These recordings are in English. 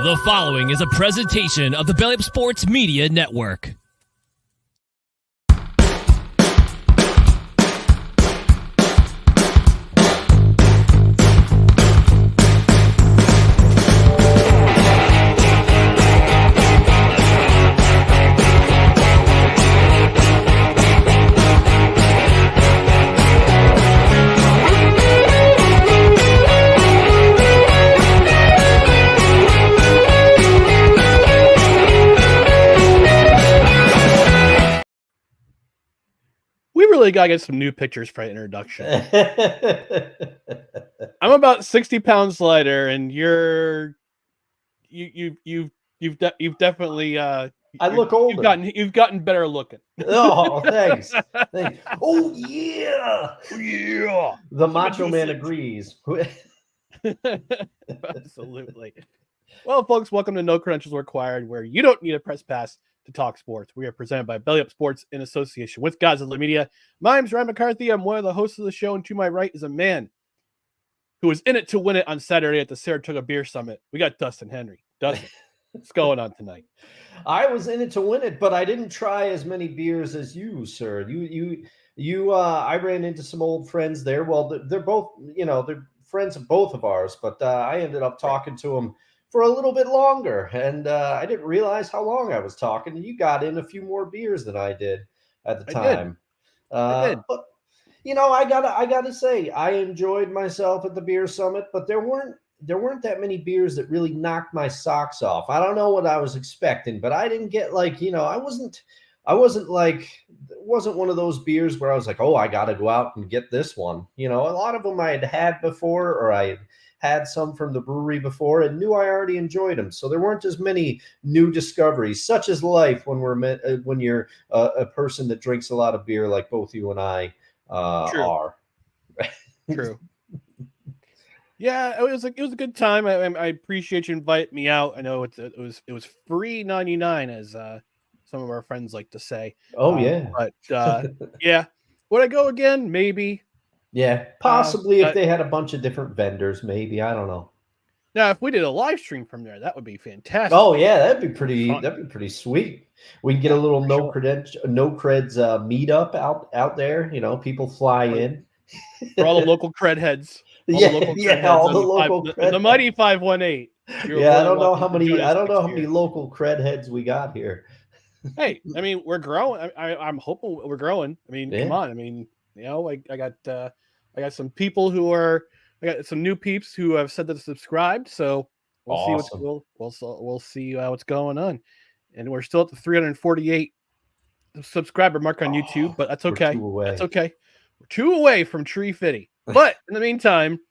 The following is a presentation of the Belly Up Sports Media Network. Really gotta get some new pictures for introduction. I'm about 60 pounds lighter, and you've definitely I look older. You've gotten better looking. Oh, thanks. Oh yeah. The Macho Man agrees. Absolutely. Well, folks, welcome to No Credentials Required, where you don't need a press pass to talk sports. We are presented by Belly Up Sports in association with Gozilla Media. My name's Ryan McCarthy. I'm one of the hosts of the show, and to my right is a man who was in it to win it on Saturday at the Saratoga Beer Summit. We got Dustin Henry. Dustin, what's going on tonight? I was in it to win it, but I didn't try as many beers as you, sir. I ran into some old friends there. Well, they're both, they're friends of both of ours, but I ended up talking to them for a little bit longer, and I didn't realize how long I was talking. You got in a few more beers than I did at the time. I did. But I gotta say, I enjoyed myself at the beer summit, but there weren't that many beers that really knocked my socks off. I don't know what I was expecting, but I didn't get it wasn't one of those beers where I was like, oh, I got to go out and get this one. A lot of them I had before, or I had some from the brewery before and knew I already enjoyed them. So there weren't as many new discoveries, such as life when you're a person that drinks a lot of beer like both you and I are. True. Yeah, it was a good time. I appreciate you inviting me out. I know it was free 99, as some of our friends like to say. Oh yeah, but yeah, would I go again? Maybe. Yeah, possibly if they had a bunch of different vendors, maybe. I don't know. Now, if we did a live stream from there, that would be fantastic. Oh yeah, that'd be pretty sweet. We can get a little no creds meetup out there. People fly in for all the local cred heads. All the local the mighty 518. Yeah, I don't know how many local cred heads we got here. Hey, I mean, we're growing. I'm hoping we're growing. I mean, come on. I mean, I got some people I got some new peeps who have said that they're subscribed. So we'll see we'll see what's going on. And we're still at the 348 subscriber mark on YouTube, but that's okay. That's okay. We're 2 away from Tree Fitty. But in the meantime,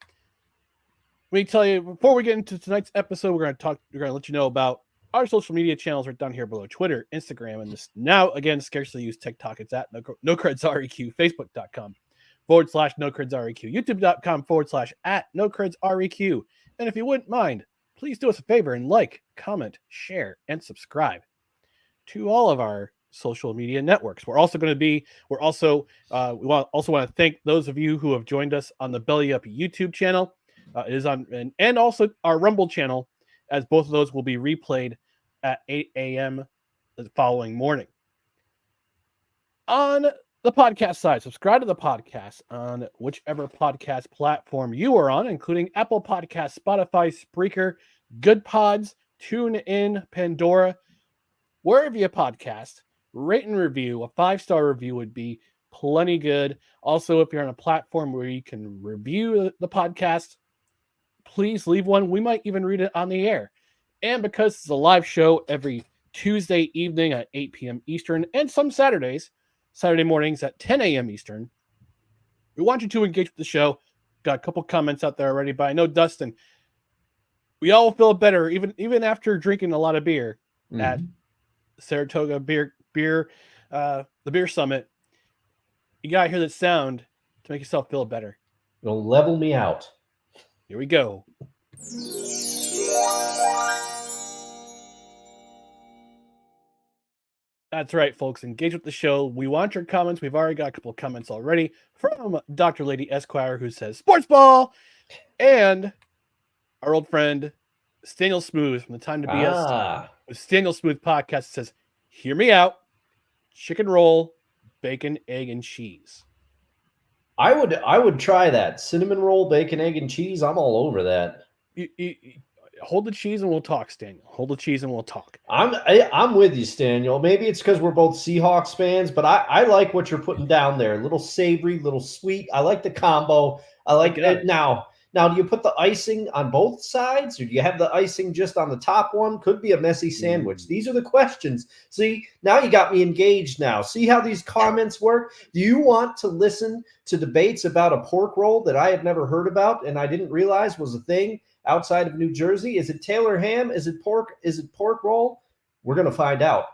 let me tell you, before we get into tonight's episode, we're going to let you know about our social media channels right down here below: Twitter, Instagram, and this now again scarcely used TikTok. It's at NoCredsREQ, Facebook.com/NoCredsREQ, YouTube.com/@NoCredsREQ. And if you wouldn't mind, please do us a favor and like, comment, share, and subscribe to all of our social media networks. We also want to thank those of you who have joined us on the Belly Up YouTube channel. It is on and also our Rumble channel, as both of those will be replayed at 8 a.m. the following morning. On the podcast side, subscribe to the podcast on whichever podcast platform you are on, including Apple Podcasts, Spotify, Spreaker, Good Pods, TuneIn, Pandora, wherever you podcast. Rate and review. A 5-star review would be plenty good. Also, if you're on a platform where you can review the podcast, please leave one. We might even read it on the air. And because it's a live show every Tuesday evening at 8 p.m. Eastern, and some Saturday mornings at 10 a.m. Eastern, we want you to engage with the show. Got a couple comments out there already, but I know, Dustin, we all feel better, even after drinking a lot of beer at Saratoga the Beer Summit. You gotta hear that sound to make yourself feel better. It'll level me out. Here we go. That's right, folks. Engage with the show. We want your comments. We've already got a couple of comments already from Dr. Lady Esquire, who says sports ball, and our old friend Staniel Smooth from the Time to BS Ah, with Staniel Smooth podcast says, "Hear me out. Chicken roll, bacon, egg, and cheese." I would try that. Cinnamon roll, bacon, egg, and cheese. I'm all over that. You hold the cheese and we'll talk, Staniel. Hold the cheese and we'll talk. I'm with you, Staniel. Maybe it's because we're both Seahawks fans, but I like what you're putting down there. A little savory, little sweet. I like the combo. I like it. Now, do you put the icing on both sides, or do you have the icing just on the top one? Could be a messy sandwich. These are the questions. See, now you got me engaged now. See how these comments work? Do you want to listen to debates about a pork roll that I had never heard about and I didn't realize was a thing outside of New Jersey? Is it Taylor ham? Is it pork? Is it pork roll? We're going to find out.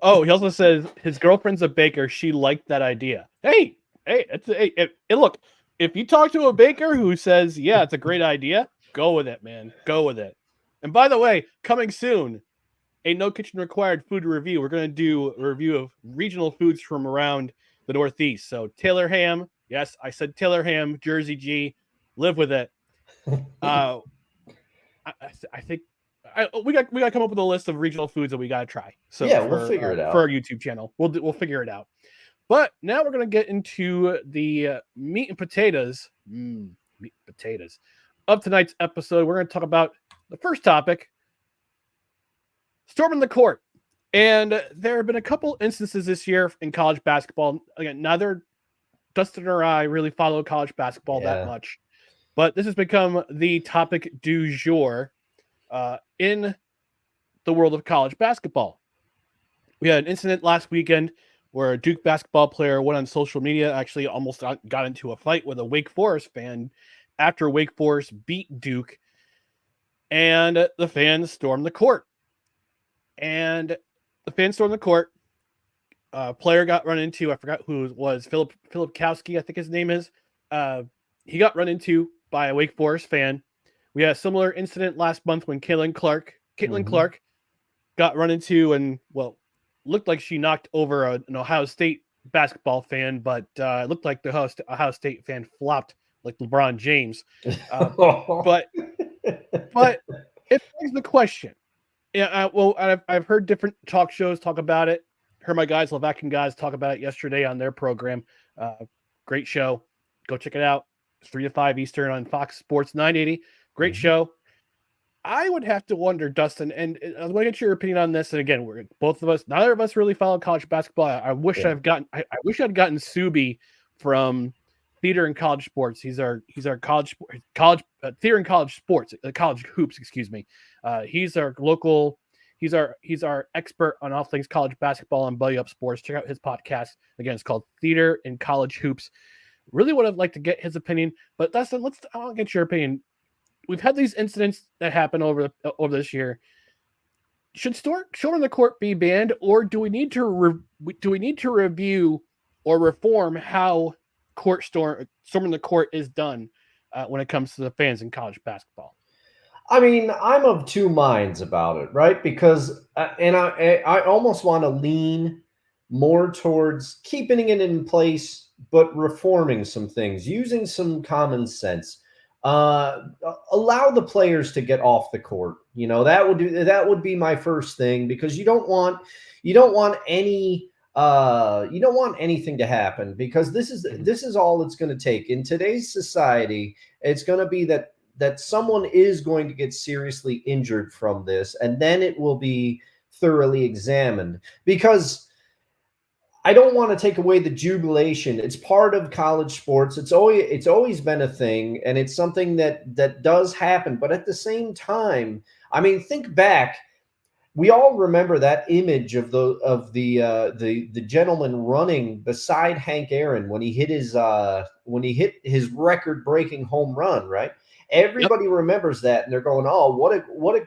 Oh, he also says his girlfriend's a baker. She liked that idea. Hey, look, if you talk to a baker who says, yeah, it's a great idea, go with it, man. Go with it. And by the way, coming soon, a No Kitchen Required food review. We're going to do a review of regional foods from around the Northeast. So Taylor ham. Yes, I said Taylor ham, Jersey G. Live with it. I think we got to come up with a list of regional foods that we got to try. So yeah, we'll figure it out for our YouTube channel. We'll figure it out. But now we're going to get into the meat and potatoes. Meat and potatoes of tonight's episode. We're going to talk about the first topic: storming the court. And there have been a couple instances this year in college basketball. Again, neither Dustin or I really follow college basketball that much, but this has become the topic du jour in the world of college basketball. We had an incident last weekend where a Duke basketball player went on social media, actually almost got into a fight with a Wake Forest fan after Wake Forest beat Duke, and the fans stormed the court. And the fans stormed the court. Player got run into, I forgot who it was, Philip Kowski, I think his name is. He got run into by a Wake Forest fan. We had a similar incident last month when Caitlin Clark got run into and, well, looked like she knocked over an Ohio State basketball fan, but it looked like the Ohio State fan flopped like LeBron James. But it begs the question. Yeah, I've heard different talk shows talk about it. Heard my guys, Levac guys, talk about it yesterday on their program. Great show. Go check it out. 3 to 5 Eastern on Fox Sports 980. Great show. I would have to wonder, Dustin, and I want to get your opinion on this. And again, we're both of us, neither of us really follow college basketball. I wish I'd gotten Subi from Theater and College Sports. He's our college theater and college sports, college hoops, excuse me. He's our local. He's our expert on all things college basketball on Belly Up Sports. Check out his podcast. Again, it's called Theater and College Hoops. Really would have liked to get his opinion, but Dustin, I want to get your opinion. We've had these incidents that happen over this year. Should storming the court be banned, or do we need to review or reform how storming the court is done when it comes to the fans in college basketball? I mean, I'm of two minds about it, right? Because I almost want to lean more towards keeping it in place, but reforming some things, using some common sense. Allow the players to get off the court. You know, that would be my first thing, because you don't want anything to happen, because this is all it's going to take in today's society. It's going to be that someone is going to get seriously injured from this, and then it will be thoroughly examined, because I don't want to take away the jubilation. It's part of college sports. It's always been a thing, and it's something that does happen. But at the same time, I mean, think back. We all remember that image of the gentleman running beside Hank Aaron when he hit his record-breaking home run, right? Everybody remembers that, and they're going, "Oh, what a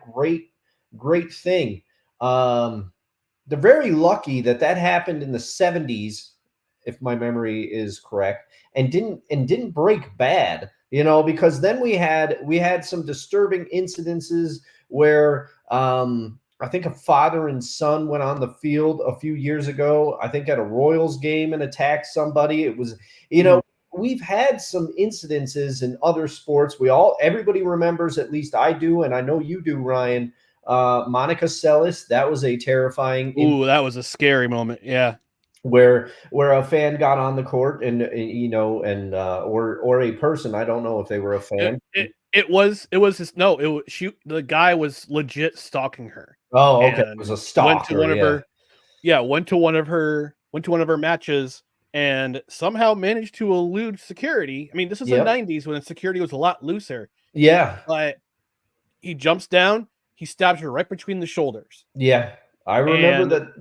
great thing." They're very lucky that happened in the 70s, if my memory is correct, and didn't break bad, you know, because then we had some disturbing incidences where I think a father and son went on the field a few years ago, I think at a Royals game, and attacked somebody. It was, you know, we've had some incidences in other sports. Everybody remembers, at least I do, and I know you do, Ryan. Monica Seles, that was a terrifying. Ooh, that was a scary moment. Yeah. Where a fan got on the court and or a person, I don't know if they were a fan. It was the guy was legit stalking her. Oh, okay. It And was a stalker. went to one of her matches and somehow managed to elude security. I mean, this is the 90s when security was a lot looser. Yeah. But he jumps down, he stabs her right between the shoulders. Yeah. I remember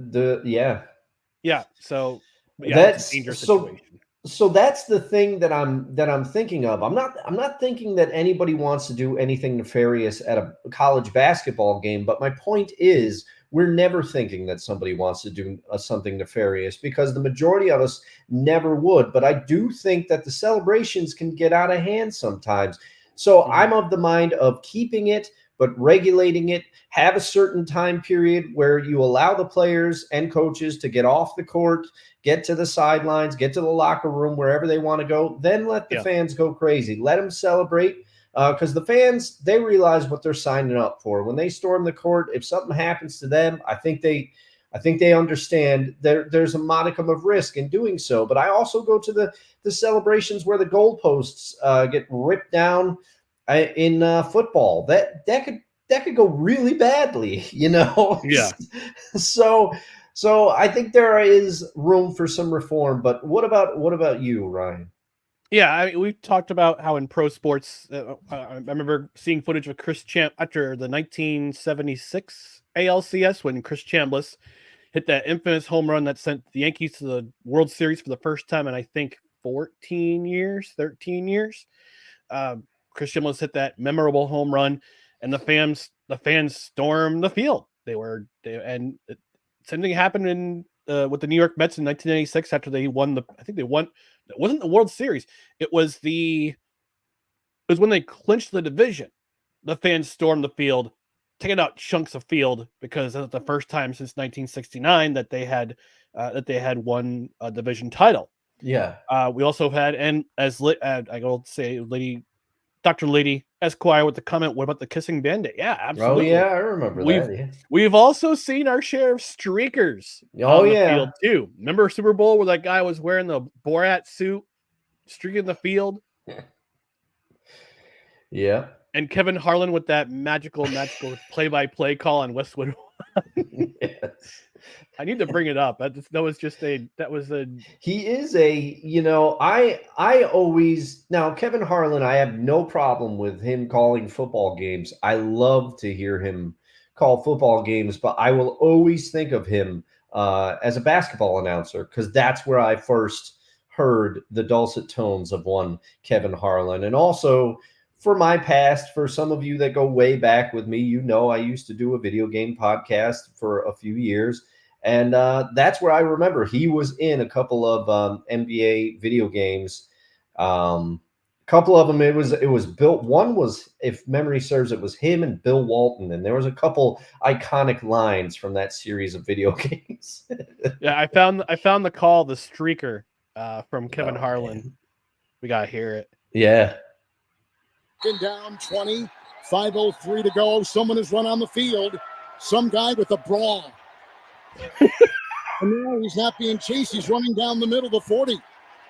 Yeah, so that's a dangerous situation. So that's the thing that I'm thinking of. I'm not thinking that anybody wants to do anything nefarious at a college basketball game, but my point is we're never thinking that somebody wants to do something nefarious because the majority of us never would. But I do think that the celebrations can get out of hand sometimes. So I'm of the mind of keeping it, but regulating it. Have a certain time period where you allow the players and coaches to get off the court, get to the sidelines, get to the locker room, wherever they want to go. Then let the fans go crazy. Let them celebrate because the fans, they realize what they're signing up for. When they storm the court, if something happens to them, I think they understand there's a modicum of risk in doing so. But I also go to the celebrations where the goalposts get ripped down in football. That could go really badly, Yeah. So I think there is room for some reform. But what about you, Ryan? Yeah, I mean, we've talked about how in pro sports, I remember seeing footage of Chris after the 1976 ALCS when Chris Chambliss hit that infamous home run that sent the Yankees to the World Series for the first time in, I think, 13 years. Chris Chambliss hit that memorable home run, and the fans stormed the field. Same thing happened with the New York Mets in 1986 after they won it wasn't the World Series. It was when they clinched the division. The fans stormed the field, taking out chunks of field because it was the first time since 1969 that they had won a division title. Yeah. We also had, and I will say, Dr. Lady Esquire with the comment, what about the kissing bandit? Yeah, absolutely. Oh, yeah, I remember that. Yeah. We've also seen our share of streakers on the field, too. Remember Super Bowl where that guy was wearing the Borat suit, streaking the field? Yeah. And Kevin Harlan with that magical play-by-play call on Westwood. Yes. I need to bring it up. He is I always, now Kevin Harlan, I have no problem with him calling football games. I love to hear him call football games, but I will always think of him as a basketball announcer because that's where I first heard the dulcet tones of one Kevin Harlan. And also for my past, for some of you that go way back with me, I used to do a video game podcast for a few years. And that's where I remember he was in a couple of NBA video games. A couple of them, it was built. One was, if memory serves, it was him and Bill Walton. And there was a couple iconic lines from that series of video games. Yeah, I found the call, the streaker from Kevin Harlan. Man. We got to hear it. Yeah. Down 20, 5:03 to go. Someone has run on the field. Some guy with a bra. And now he's not being chased. He's running down the middle of the 40.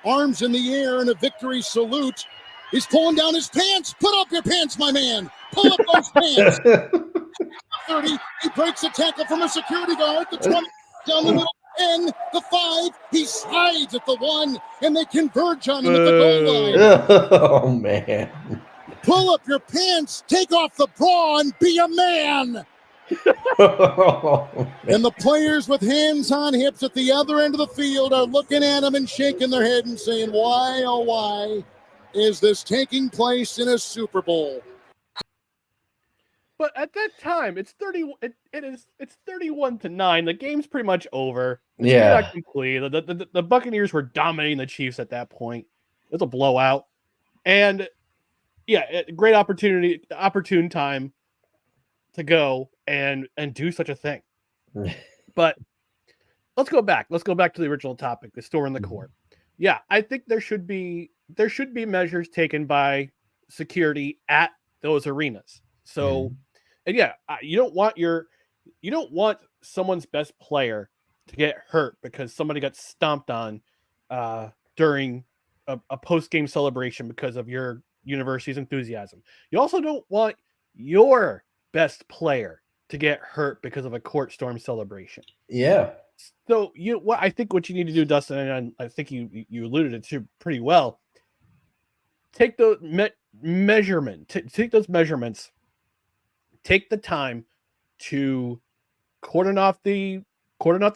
Arms in the air in a victory salute. He's pulling down his pants. Put up your pants, my man. Pull up those pants. 30. He breaks a tackle from a security guard. The 20 down the middle. 10, the 5. He slides at the 1, and they converge on him at the goal line. Oh, man. Pull up your pants. Take off the bra and be a man. And the players with hands on hips at the other end of the field are looking at him and shaking their head and saying, why, oh, why is this taking place in a Super Bowl? But at that time, it's 31-9. The game's pretty much over. Yeah. Not complete. The Buccaneers were dominating the Chiefs at that point. It was a blowout. And yeah, great opportune time to go and do such a thing. But let's go back. Let's go back to the original topic, the store in the court. Yeah, I think there should be there should be measures taken by security at those arenas. So, and yeah, you don't want someone's best player to get hurt because somebody got stomped on during a post-game celebration because of your university's enthusiasm. You also don't want your best player to get hurt because of a court storm celebration. Yeah. So I think what you need to do, Dustin, and I think you alluded it to pretty well. Take those measurements. Take the time to cordon off the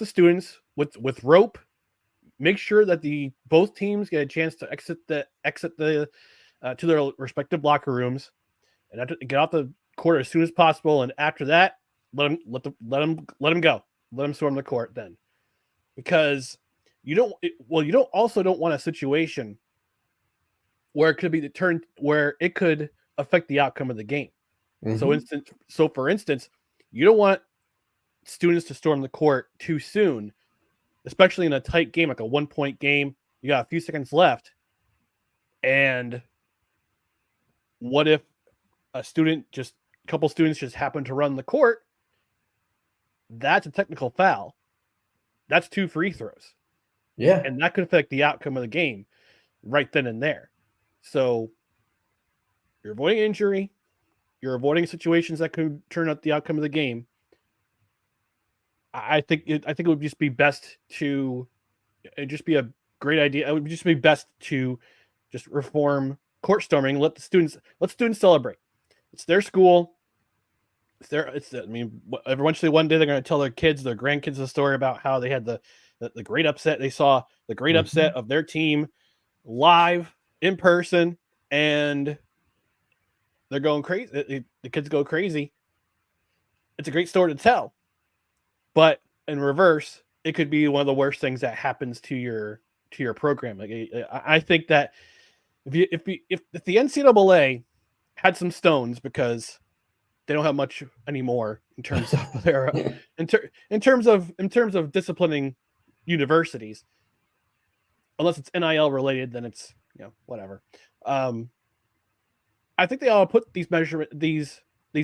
students with rope. Make sure that both teams get a chance to exit the to their respective locker rooms and get off the court as soon as possible. And after that, let them go. Let them storm the court then, because you don't want a situation where it could be where it could affect the outcome of the game. So for instance, you don't want students to storm the court too soon, especially in a tight game, like a 1-point game. You got a few seconds left. And what if a couple students just happen to run the court? That's a technical foul. That's 2 free throws. Yeah. And that could affect the outcome of the game right then and there. So you're avoiding injury. You're avoiding situations that could turn out the outcome of the game. I think it would just be best to, it'd just be a great idea. It would just be best to just reform court storming. Let students celebrate. It's their school. Eventually one day they're going to tell their grandkids the story about how they had the great upset. They saw the great upset of their team live in person, and they're going crazy. The kids go crazy. It's a great story to tell, but in reverse, it could be one of the worst things that happens to your program. I think that if the NCAA had some stones, because they don't have much anymore in terms of their in terms of disciplining universities, unless it's NIL related, then it's whatever. I think they ought to put these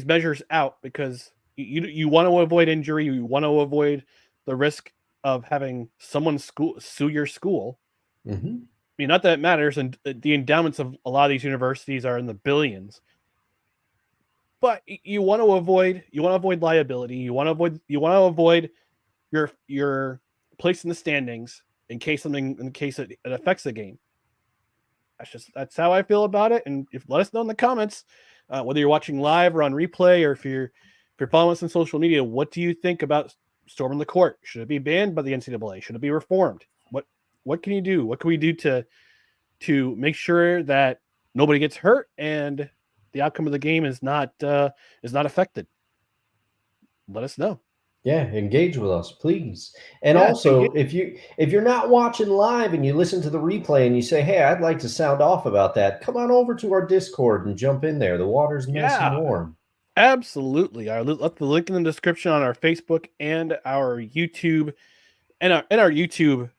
measures out, because you want to avoid injury. You want to avoid the risk of having someone sue your school. I mean, not that it matters, and the endowments of a lot of these universities are in the billions. But you want to avoid liability. You want to avoid your place in the standings in case it affects the game. That's how I feel about it. And let us know in the comments, whether you're watching live or on replay, or if you're following us on social media, what do you think about storming the court? Should it be banned by the NCAA? Should it be reformed? What can you do? What can we do to make sure that nobody gets hurt and the outcome of the game is not affected? Let us know. Yeah, engage with us, please. And also, if you're not watching live and you listen to the replay and you say, "Hey, I'd like to sound off about that," come on over to our Discord and jump in there. The water's nice and warm. Absolutely. I'll let the link in the description on our Facebook and our YouTube, and our YouTube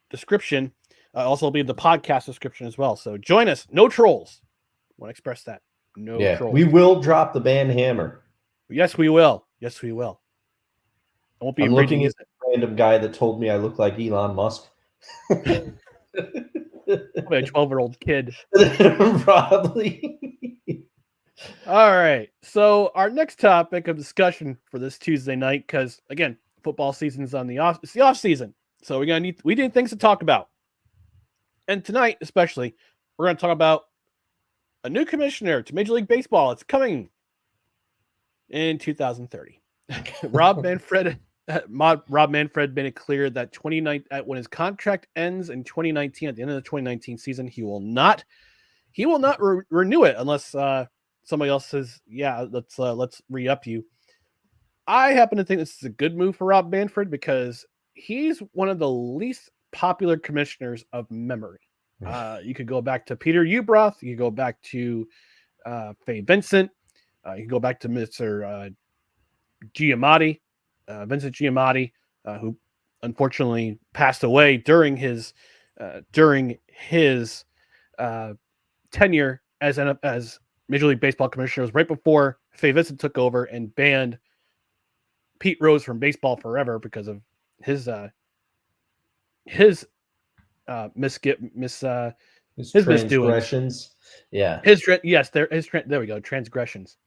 description. Also be in the podcast description as well. So join us. No trolls. I want to express that. No trolls. We will drop the ban hammer. Yes, we will. Yes, we will. I won't be looking at the random guy that told me I look like Elon Musk. Probably a 12-year-old kid. Probably. All right. So our next topic of discussion for this Tuesday night, because again, football season's on it's the off season. So we need things to talk about. And tonight, especially, we're going to talk about a new commissioner to Major League Baseball. It's coming in 2030. Rob Manfred made it clear that when his contract ends in 2019, at the end of the 2019 season, he will not renew it unless somebody else says, "Yeah, let's re-up you." I happen to think this is a good move for Rob Manfred, because he's one of the least popular commissioners of memory. You could go back to Peter Ubroth. You could go back to Faye Vincent. You can go back to Mr. Giamatti, Vincent Giamatti, who unfortunately passed away during his during his tenure as Major League Baseball commissioner. It was right before Faye Vincent took over and banned Pete Rose from baseball forever because of his transgressions. Yeah. There we go. Transgressions.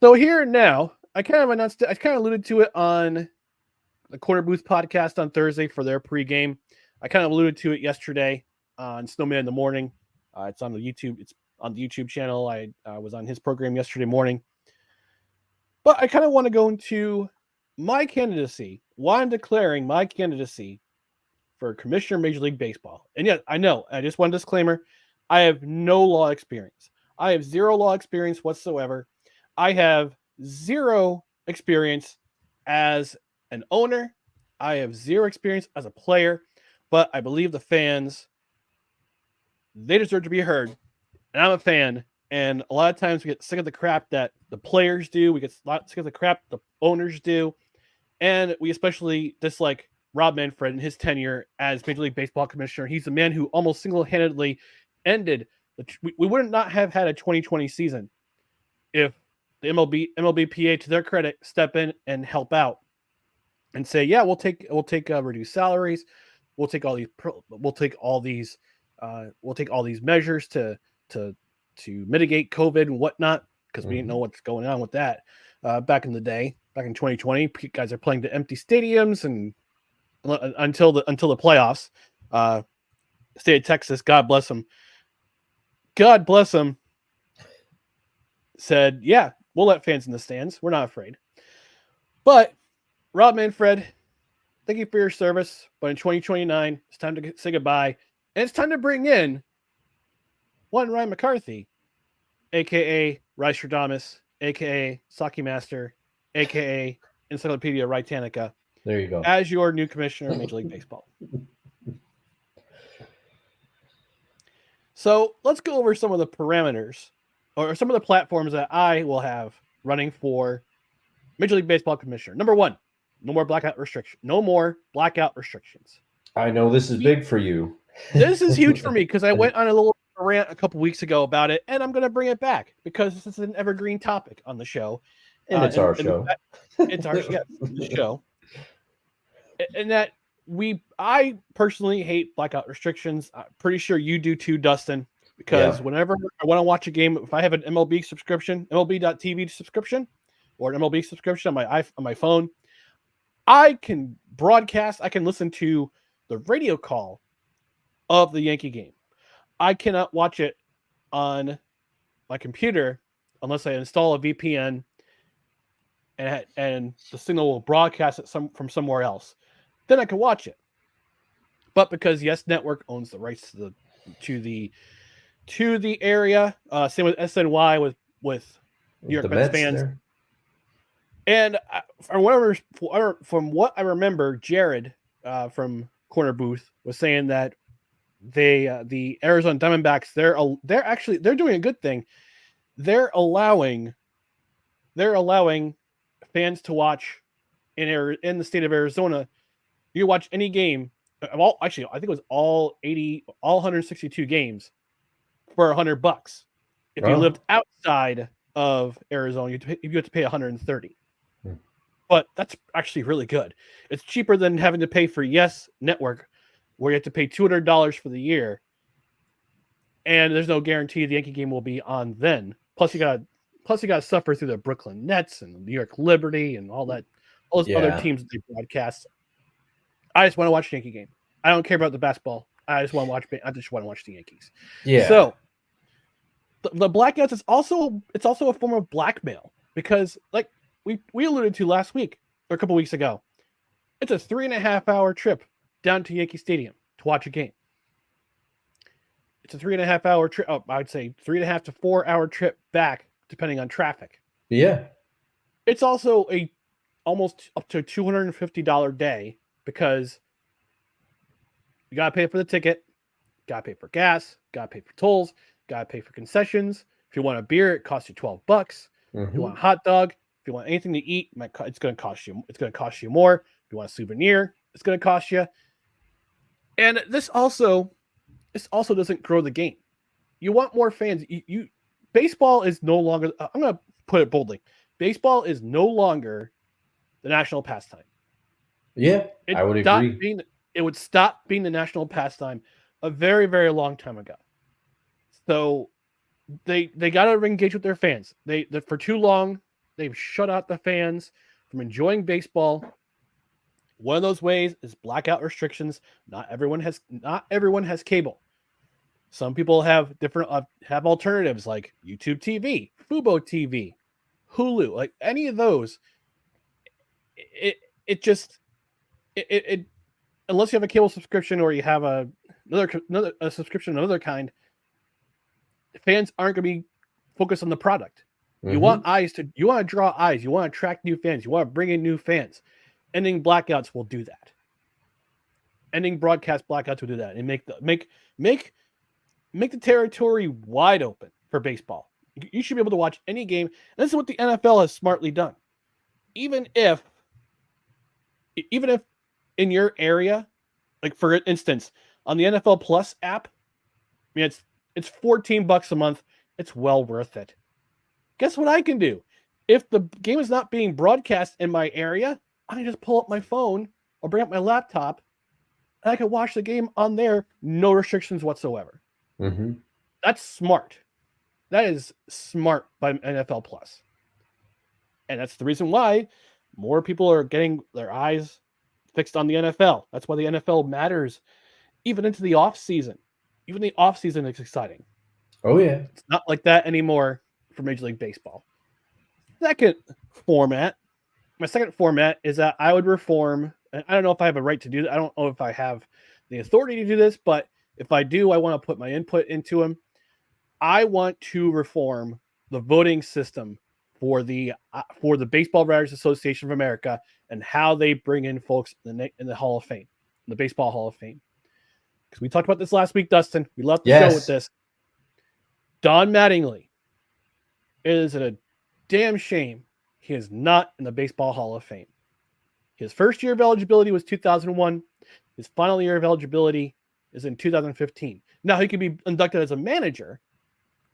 So here and now, I kind of alluded to it on the Corner Booth podcast on Thursday for their pregame. I kind of alluded to it yesterday on Snowman in the Morning. It's on the YouTube channel. I was on his program yesterday morning. But I kind of want to go into my candidacy, why I'm declaring my candidacy for Commissioner of Major League Baseball. And yet, I know, I just want a disclaimer, I have no law experience. I have zero law experience whatsoever. I have zero experience as an owner. I have zero experience as a player, but I believe the fans, they deserve to be heard. And I'm a fan. And a lot of times we get sick of the crap that the players do. We get sick of the crap the owners do. And we especially dislike Rob Manfred and his tenure as Major League Baseball commissioner. He's the man who almost single-handedly ended. We would not have had a 2020 season if the MLBPA, to their credit, step in and help out and say, yeah, we'll take reduced salaries. We'll take all these measures to mitigate COVID and whatnot, because we didn't know what's going on with that back in the day. Back in 2020, guys are playing to empty stadiums and until the playoffs. State of Texas, God bless them. God bless them. Said, yeah, we'll let fans in the stands. We're not afraid. But Rob Manfred, thank you for your service. But in 2029, it's time to say goodbye. And it's time to bring in one Ryan McCarthy, a.k.a. Rice-Stradamus, a.k.a. Saki Master, a.k.a. Encyclopedia Britannica. There you go. As your new commissioner of Major League Baseball. So let's go over some of the parameters or some of the platforms that I will have running for Major League Baseball commissioner. Number one, no more blackout restrictions. No more blackout restrictions. I know this is big for you. This is huge for me because I went on a little rant a couple weeks ago about it, and I'm going to bring it back because this is an evergreen topic on the show. And it's our show. It's our show. And that I personally hate blackout restrictions. I'm pretty sure you do too, Dustin, because whenever I want to watch a game, if I have an MLB subscription, MLB.TV subscription, or an MLB subscription on my phone, I can broadcast, I can listen to the radio call of the Yankee game. I cannot watch it on my computer unless I install a VPN and the signal will broadcast it from somewhere else. Then I can watch it. But because Yes Network owns the rights to the area, same with SNY with New York Mets fans. There. And from what I remember, Jared from Corner Booth was saying that the Arizona Diamondbacks they're doing a good thing. They're allowing fans to watch in the state of Arizona. You watch any game. I think it was all 162 games for $100. If you lived outside of Arizona, you have to pay $130. But that's actually really good. It's cheaper than having to pay for Yes Network, where you have to pay $200 for the year, and there's no guarantee the Yankee game will be on then. Plus, you got to suffer through the Brooklyn Nets and the New York Liberty and all those other teams that they broadcast. I just want to watch the Yankee game. I don't care about the basketball. I just want to watch the Yankees. Yeah. So the blackouts is also a form of blackmail because, like we alluded to last week or a couple weeks ago, it's a 3.5-hour trip down to Yankee Stadium to watch a game. It's a 3.5-hour trip. Oh, I'd say 3.5 to 4-hour trip back, depending on traffic. Yeah. It's also a almost up to $250 day because you got to pay for the ticket, got to pay for gas, got to pay for tolls, got to pay for concessions. If you want a beer, it costs you $12. If you want a hot dog, if you want anything to eat, it's going to cost you. It's going to cost you more. If you want a souvenir, it's going to cost you. And this also doesn't grow the game. You want more fans. Baseball is no longer. I'm going to put it boldly. Baseball is no longer the national pastime. Yeah, I would agree. It would stop being the national pastime a very, very long time ago. So they got to engage with their fans. For too long they've shut out the fans from enjoying baseball. One of those ways is blackout restrictions. Not everyone has cable. Some people have have alternatives like YouTube TV, Fubo TV, Hulu, like any of those. It unless you have a cable subscription or you have another subscription of another kind, fans aren't going to be focused on the product. Mm-hmm. You want to draw eyes. You want to attract new fans. You want to bring in new fans. Ending blackouts will do that. Ending broadcast blackouts will do that and make the territory wide open for baseball. You should be able to watch any game. And this is what the NFL has smartly done. Even if in your area, like for instance, on the NFL Plus app, I mean it's $14 a month. It's well worth it. Guess what I can do? If the game is not being broadcast in my area, I can just pull up my phone or bring up my laptop and I can watch the game on there, no restrictions whatsoever. Mm-hmm. That's smart. That is smart by NFL Plus. And that's the reason why more people are getting their eyes fixed on the NFL. That's why the NFL matters even into the off season. Even the off season is exciting. Oh yeah. It's not like that anymore for Major League Baseball. My second format is that I would reform, and I don't know if I have a right to do that. I don't know if I have the authority to do this, but if I do, I want to put my input into them. I want to reform the voting system for the Baseball Writers Association of America and how they bring in folks in the Hall of Fame, the Baseball Hall of Fame. Because we talked about this last week, Dustin. We left the show with this. Don Mattingly. It is a damn shame he is not in the Baseball Hall of Fame. His first year of eligibility was 2001. His final year of eligibility is in 2015. Now, he could be inducted as a manager,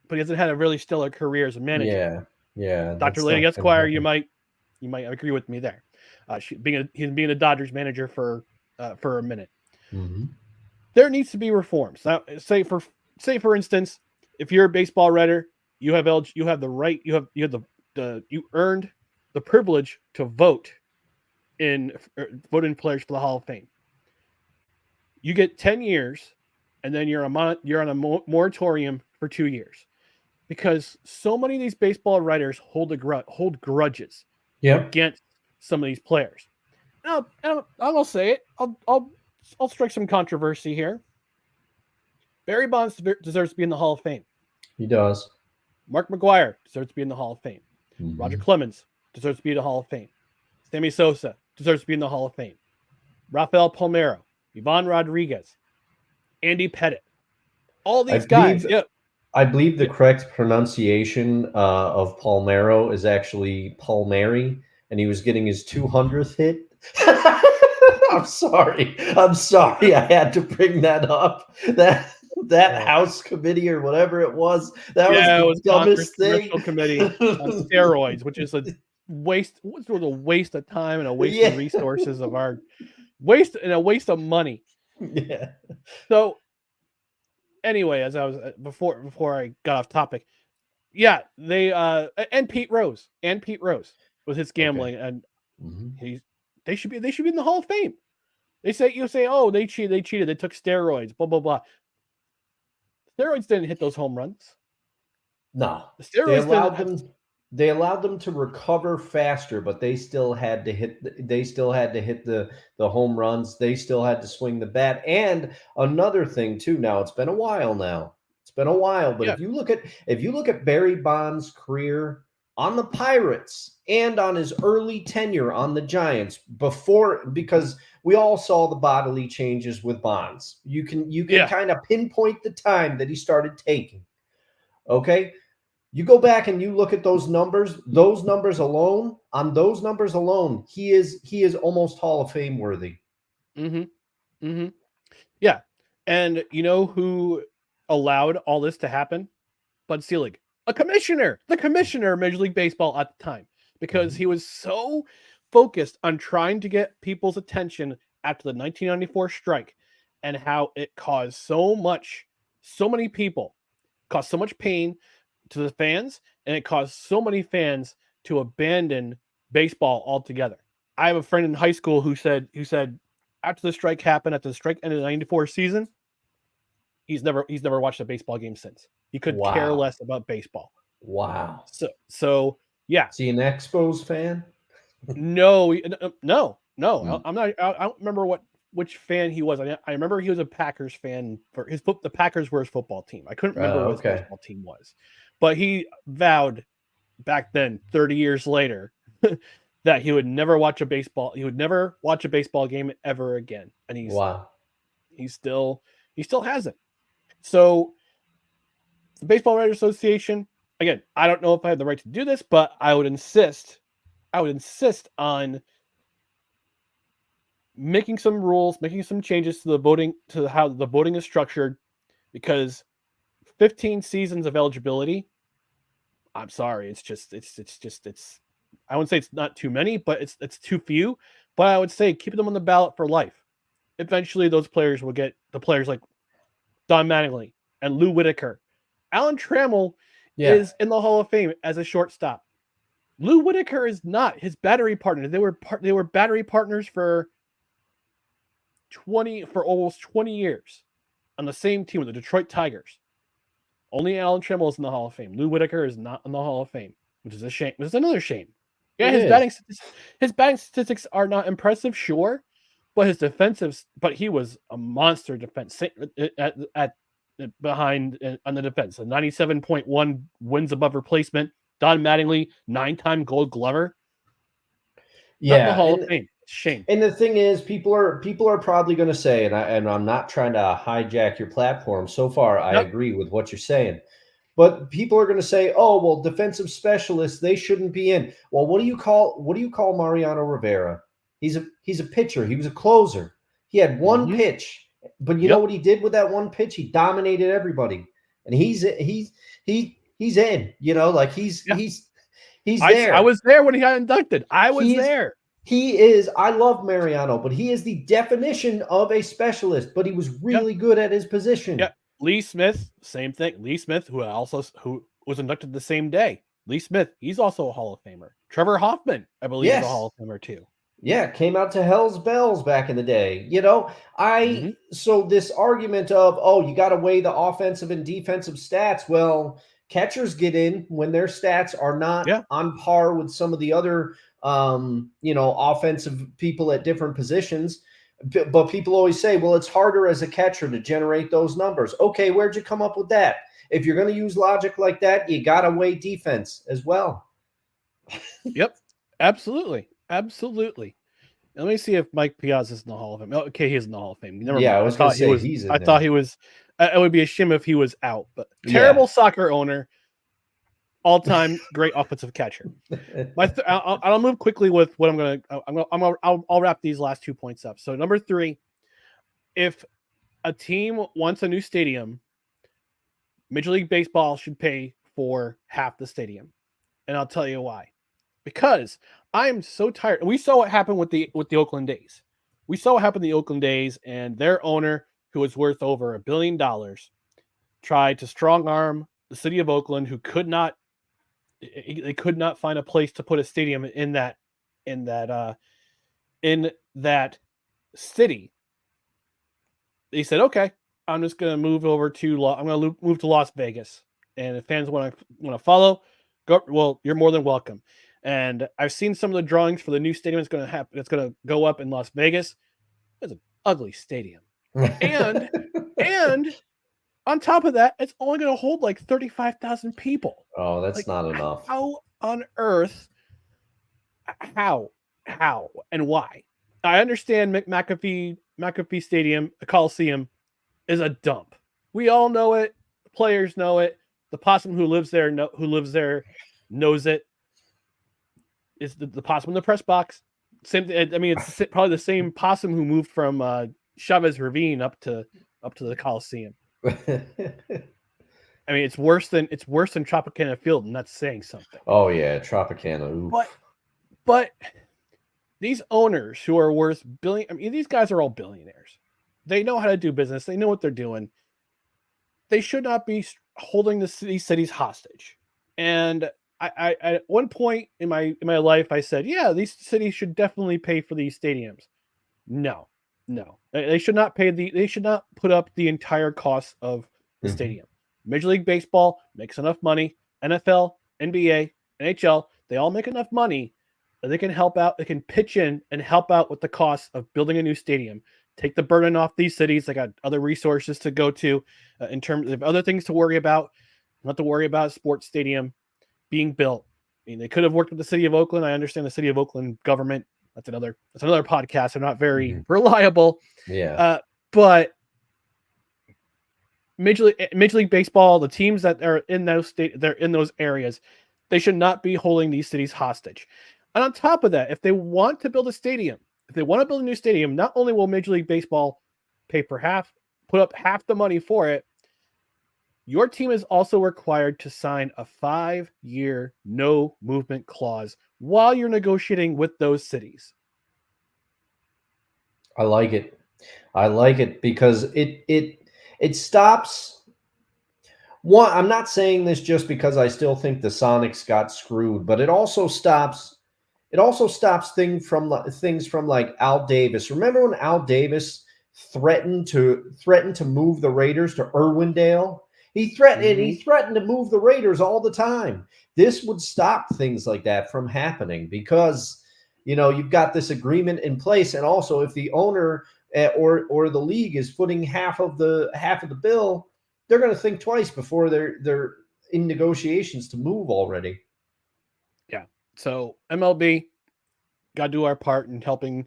but he hasn't had a really stellar career as a manager. Yeah. Dr. Lady Esquire, you might agree with me there. He's being a Dodgers manager for a minute. Mm-hmm. There needs to be reforms. Now, say for instance, if you're a baseball writer, you earned the privilege to vote in players for the Hall of Fame. You get 10 years, and then you're on a moratorium for 2 years, because so many of these baseball writers hold grudges against some of these players. Now, I'll say it. I'll strike some controversy here. Barry Bonds deserves to be in the Hall of Fame. He does. Mark McGwire deserves to be in the Hall of Fame. Mm-hmm. Roger Clemens deserves to be in the Hall of Fame. Sammy Sosa deserves to be in the Hall of Fame. Rafael Palmeiro, Ivan Rodriguez, Andy Pettitte. All these guys. I believe the correct pronunciation of Palmeiro is actually Palmieri, and he was getting his 200th hit. I'm sorry. I had to bring that up. That House committee or whatever it was, that was the dumbest thing. Committee on steroids, which is a waste. What's a waste of time and a waste of resources of our waste and a waste of money. Yeah. So anyway, as I was before I got off topic, they and Pete Rose with his gambling, and they should be in the Hall of Fame. You say, oh, they cheated, they took steroids, blah blah blah. Steroids didn't hit those home runs. No, the steroids they allowed them to recover faster, but they still had to hit. They still had to hit the home runs. They still had to swing the bat. And another thing too. Now it's been a while. But if you look at Barry Bonds' career on the Pirates and on his early tenure on the Giants, because we all saw the bodily changes with Bonds. You can kind of pinpoint the time that he started taking. Okay. You go back and you look at those numbers alone, he is almost Hall of Fame worthy. Mm-hmm. Mm-hmm. Yeah. And you know who allowed all this to happen? Bud Selig, the commissioner of Major League Baseball at the time, because he was so focused on trying to get people's attention after the 1994 strike and how it caused so many people, caused so much pain to the fans, and it caused so many fans to abandon baseball altogether. I have a friend in high school who said after the strike happened, after the strike ended in the 94 season, he's never watched a baseball game since. He could care less about baseball. Wow. So yeah. Is he an Expos fan? No. Hmm. I'm not. I don't remember which fan he was. I remember he was a Packers fan. For the Packers were his football team. I couldn't remember what his baseball team was, but he vowed back then, 30 years later, that he would never watch a baseball. He would never watch a baseball game ever again. And he still hasn't. So the Baseball Writers Association, again, I don't know if I have the right to do this, but I would insist on making some rules, making some changes to the voting, to how the voting is structured, because 15 seasons of eligibility, I'm sorry, it's I wouldn't say it's not too many, but it's too few. But I would say keep them on the ballot for life. Eventually, those players will get the players like Don Mattingly and Lou Whitaker. Alan Trammell is in the Hall of Fame as a shortstop. Lou Whitaker is not. His battery partner. They were battery partners for almost 20 years on the same team with the Detroit Tigers. Only Alan Trammell is in the Hall of Fame. Lou Whitaker is not in the Hall of Fame, which is a shame. Which is another shame. Yeah, his batting statistics are not impressive, sure, but he was a monster defense at behind on the defense. A 97.1 wins above replacement. Don Mattingly, 9-time Gold Glover. Not in the Hall of Fame. Shame. And the thing is, people are probably going to say, and I'm not trying to hijack your platform. So far, I agree with what you're saying. But people are going to say, "Oh, well, defensive specialists, they shouldn't be in." Well, what do you call Mariano Rivera? He's a pitcher. He was a closer. He had one pitch, but you know what he did with that one pitch? He dominated everybody, and he's in. You know, like he's there. I was there when he got inducted. I was there. He is. I love Mariano, but he is the definition of a specialist. But he was really good at his position. Yeah. Lee Smith, same thing. Lee Smith, who was inducted the same day. Lee Smith, he's also a Hall of Famer. Trevor Hoffman, I believe, is a Hall of Famer too. Yeah, came out to Hell's Bells back in the day. You know, so this argument of, oh, you got to weigh the offensive and defensive stats. Well, catchers get in when their stats are not on par with some of the other, offensive people at different positions. But people always say, well, it's harder as a catcher to generate those numbers. Okay, where'd you come up with that? If you're going to use logic like that, you got to weigh defense as well. Yep, absolutely. Absolutely. Let me see if Mike Piazza's in the Hall of Fame. Okay, he's in the Hall of Fame. Never mind. I was going to say he's in there. I thought he was. It would be a shame if he was out. But terrible soccer owner, all-time great offensive catcher. I'll move quickly with what I'm going to. I'll wrap these last 2 points up. So number 3, if a team wants a new stadium, Major League Baseball should pay for half the stadium, and I'll tell you why. Because I'm so tired. We saw what happened with the Oakland A's. We saw what happened to the Oakland A's, and their owner, who was worth over $1 billion, tried to strong arm the city of Oakland, who could not find a place to put a stadium in that city. They said, "Okay, I'm just going to move over to I'm going to move to Las Vegas, and if fans want to follow, go. Well, you're more than welcome." And I've seen some of the drawings for the new stadium that's going to happen. It's going to go up in Las Vegas. It's an ugly stadium, and on top of that, it's only going to hold like 35,000 people. Oh, that's not enough. How on earth? How and why? I understand McAfee Stadium, the Coliseum, is a dump. We all know it. The players know it. The possum who lives there knows it. It's the possum in the press box. Same. I mean, it's probably the same possum who moved from Chavez Ravine up to the Coliseum. I mean, it's worse than Tropicana Field, and that's saying something. Oh yeah, Tropicana. Oof. But these owners who are worth billion, I mean, these guys are all billionaires. They know how to do business. They know what they're doing. They should not be holding these cities hostage. And I at one point in my life, I said, yeah, these cities should definitely pay for these stadiums. No, they should not pay they should not put up the entire cost of the stadium. Major League Baseball makes enough money. NFL, NBA, NHL, they all make enough money that they can help out. They can pitch in and help out with the cost of building a new stadium. Take the burden off these cities. They got other resources to go to in terms of other things to worry about. Not to worry about a sports stadium being built. I mean, they could have worked with the city of Oakland. I understand the city of Oakland government. That's another podcast. I'm not very reliable. Yeah. But Major League Baseball, the teams that are in those they're in those areas, they should not be holding these cities hostage. And on top of that, if they want to build a stadium, if they want to build a new stadium, not only will Major League Baseball put up half the money for it, your team is also required to sign a 5-year no movement clause while you're negotiating with those cities. I like it. I like it because it stops. One, I'm not saying this just because I still think the Sonics got screwed, but it also stops. It also stops things from like Al Davis. Remember when Al Davis threatened to move the Raiders to Irwindale? He threatened to move the Raiders all the time. This would stop things like that from happening because, you've got this agreement in place. And also if the owner or the league is footing half of the bill, they're going to think twice before they're in negotiations to move already. Yeah. So MLB got to do our part in helping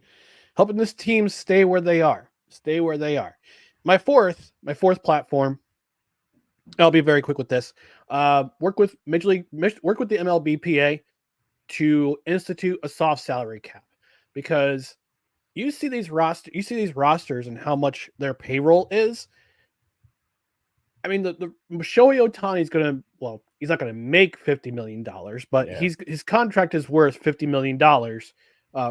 this team stay where they are. My fourth platform, I'll be very quick with this. Work with the MLBPA to institute a soft salary cap, because you see these rosters and how much their payroll is. I mean, the Shohei Ohtani is he's not going to make $50 million, but his contract is worth $50 million.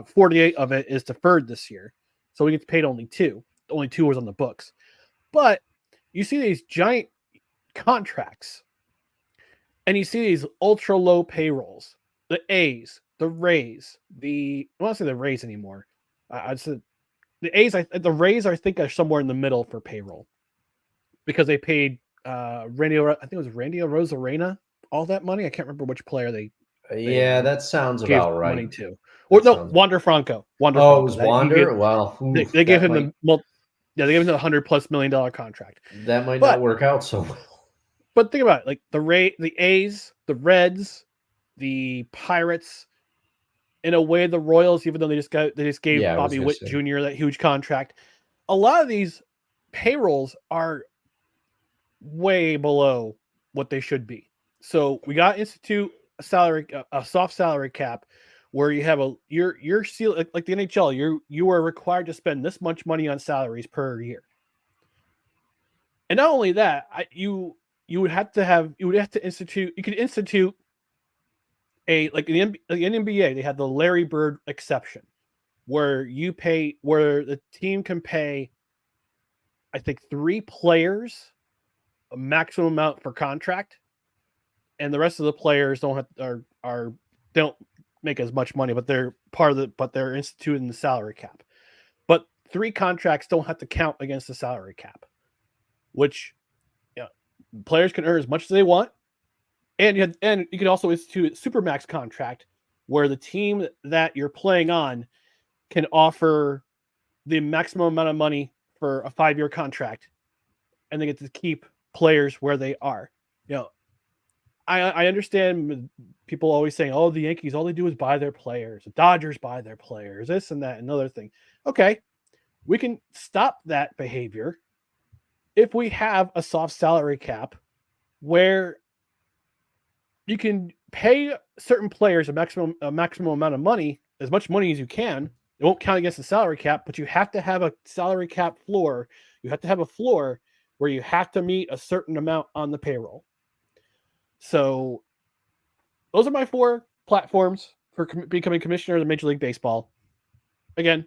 48 of it is deferred this year, so he gets paid only 2. Only 2 was on the books. But you see these giant contracts, and you see these ultra low payrolls. The A's, the Rays, I don't say the Rays anymore. I'd say the A's. The Rays, I think, are somewhere in the middle for payroll, because they paid Randy Arozarena all that money. I can't remember which player they that sounds about right. Money to. Or no, Wander Franco. It was Wander. They gave him they gave him the $100+ million contract. That might not work out so well. But think about it, like the A's, the Reds, the Pirates, in a way the Royals, even though they just gave Bobby Witt Jr. that huge contract. A lot of these payrolls are way below what they should be. So we got to institute a soft salary cap, where you have your seal, like the NHL, you are required to spend this much money on salaries per year. And not only that, you could institute like in the NBA, they had the Larry Bird exception, where the team can pay, I think, 3 players a maximum amount for contract, and the rest of the players don't make as much money, but they're instituting the salary cap. But 3 contracts don't have to count against the salary cap, which players can earn as much as they want. And you can also institute a supermax contract, where the team that you're playing on can offer the maximum amount of money for a 5-year contract, and they get to keep players where they are. I understand people always saying, "Oh, the Yankees, all they do is buy their players. The Dodgers buy their players. This and that, another thing." Okay, we can stop that behavior if we have a soft salary cap, where you can pay certain players a maximum amount of money, as much money as you can, It won't count against the salary cap, but you have to have a salary cap floor. You have to have a floor where you have to meet a certain amount on the payroll. So those are my 4 platforms for becoming commissioner of the Major League Baseball. Again,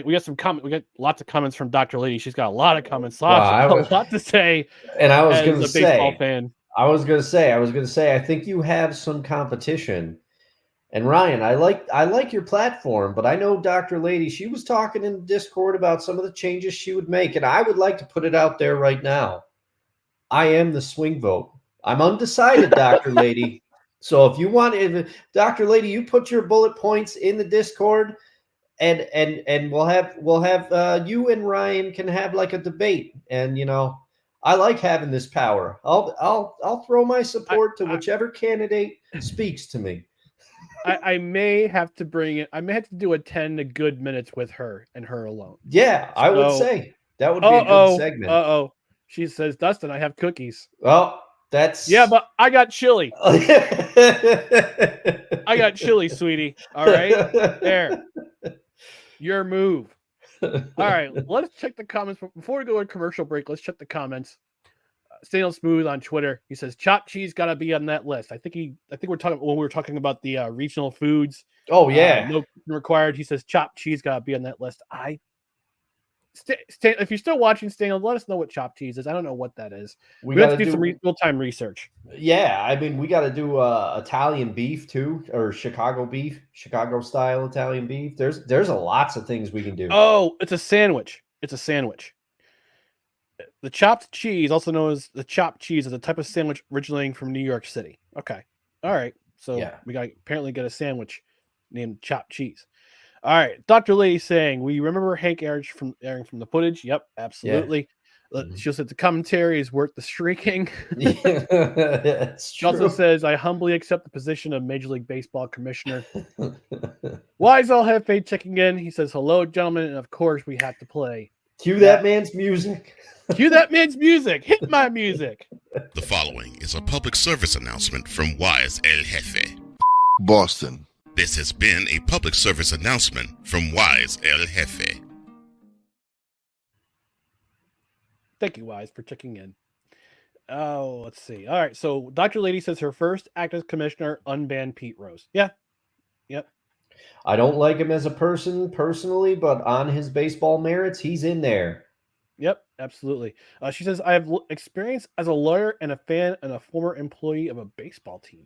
we got some comments. We got lots of comments from Dr. Lady. She's got a lot of comments. A lot to say. And I was going to say, baseball fan. I was going to say, I think you have some competition. And Ryan, I like your platform, but I know Dr. Lady, she was talking in the Discord about some of the changes she would make, and I would like to put it out there right now. I am the swing vote. I'm undecided, Dr. Lady. So if you want, Dr. Lady, you put your bullet points in the Discord, and we'll have you and Ryan can have like a debate. And I like having this power. I'll throw my support to whichever candidate speaks to me. I may have to bring it. I may have to do a 10 good minutes with her and her alone. Yeah, I would say that would be a good segment. She says, Dustin, I have cookies. Well, that's but I got chili. I got chili, sweetie. All right, there. Your move. All right, let's check the comments before we go to commercial break. Let's check the comments. Staying Smooth on Twitter. He says chopped cheese got to be on that list. I think we're talking when we were talking about the regional foods. Oh yeah, no required. He says chopped cheese got to be on that list. If you're still watching, Stan, let us know what chopped cheese is. I don't know what that is. We have to do some real-time research. Yeah, I mean, we got to do Italian beef too, or Chicago beef, Chicago style Italian beef. There's lots of things we can do. Oh, it's a sandwich. The chopped cheese, also known as the chopped cheese, is a type of sandwich originating from New York City. Okay. All right. So we got apparently get a sandwich named chopped cheese. All right. Dr. Lady saying, we remember Hank airing from the footage. Yep, absolutely. Yeah. She said the commentary is worth the streaking. She also says, I humbly accept the position of Major League Baseball commissioner. Wise All Hefe checking in. He says, hello, gentlemen. And of course, we have to play. Cue that man's music. Cue that man's music. Hit my music. The following is a public service announcement from Wise El Jefe. Boston. This has been a public service announcement from Wise El Jefe. Thank you, Wise, for checking in. Oh, let's see. All right, so Dr. Lady says her first act as commissioner, unban Pete Rose. Yeah. Yep. I don't like him as a person personally, but on his baseball merits, he's in there. Yep, absolutely. She says, I have experience as a lawyer and a fan and a former employee of a baseball team.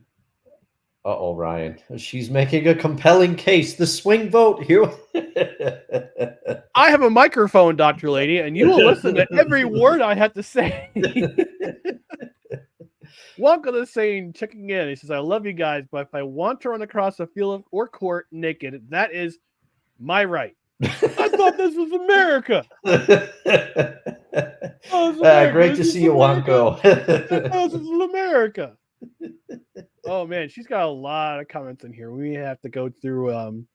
Uh-oh, Ryan. She's making a compelling case. The swing vote here. I have a microphone, Dr. Lady, and you will listen to every word I have to say. Wonka is saying, checking in. He says, I love you guys, but if I want to run across the field or court naked, that is my right. I thought this was America. Great to see you, Wonko. This is America. Oh man, she's got a lot of comments in here. We may have to go through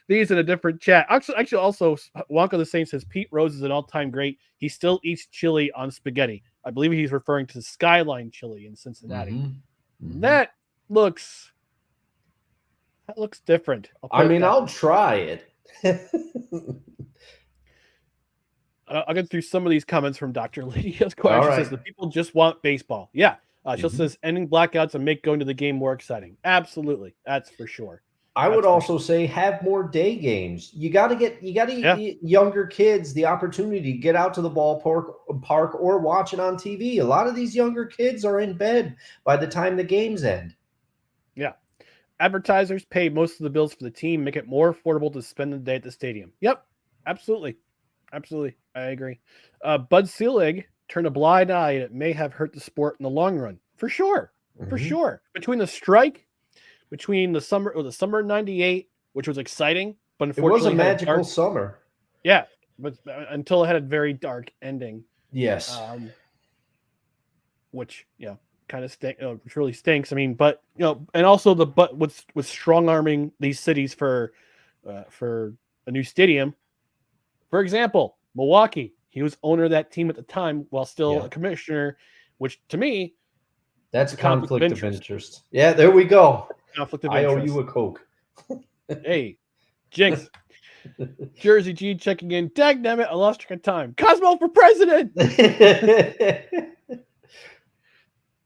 these in a different chat. Actually, also Wonka the Saint says Pete Rose is an all-time great. He still eats chili on spaghetti. I believe he's referring to Skyline Chili in Cincinnati. Mm-hmm. That looks different. I'll try it. I'll get through some of these comments from Dr. Lady. She says the people just want baseball. Yeah. She says ending blackouts and make going to the game more exciting. Absolutely. That's for sure. I would also say have more day games. You got to get younger kids the opportunity to get out to the ballpark or watch it on TV. A lot of these younger kids are in bed by the time the games end. Yeah. Advertisers pay most of the bills for the team, make it more affordable to spend the day at the stadium. Yep. Absolutely. I agree. Bud Selig turned a blind eye, and it may have hurt the sport in the long run. For sure. For sure. Between the strike, between the summer of '98, which was exciting, but unfortunately it was a magical summer. Yeah, but until it had a very dark ending. Yes. Which kind of which really stinks. I mean, but and also with strong arming these cities for a new stadium. For example, Milwaukee, he was owner of that team at the time while still a commissioner, which to me, that's a conflict of interest. Yeah, there we go. Conflict of interest. I owe you a Coke. Hey, Jinx. Jersey G checking in. Dagnabbit, I lost track of time. Cosmo for president.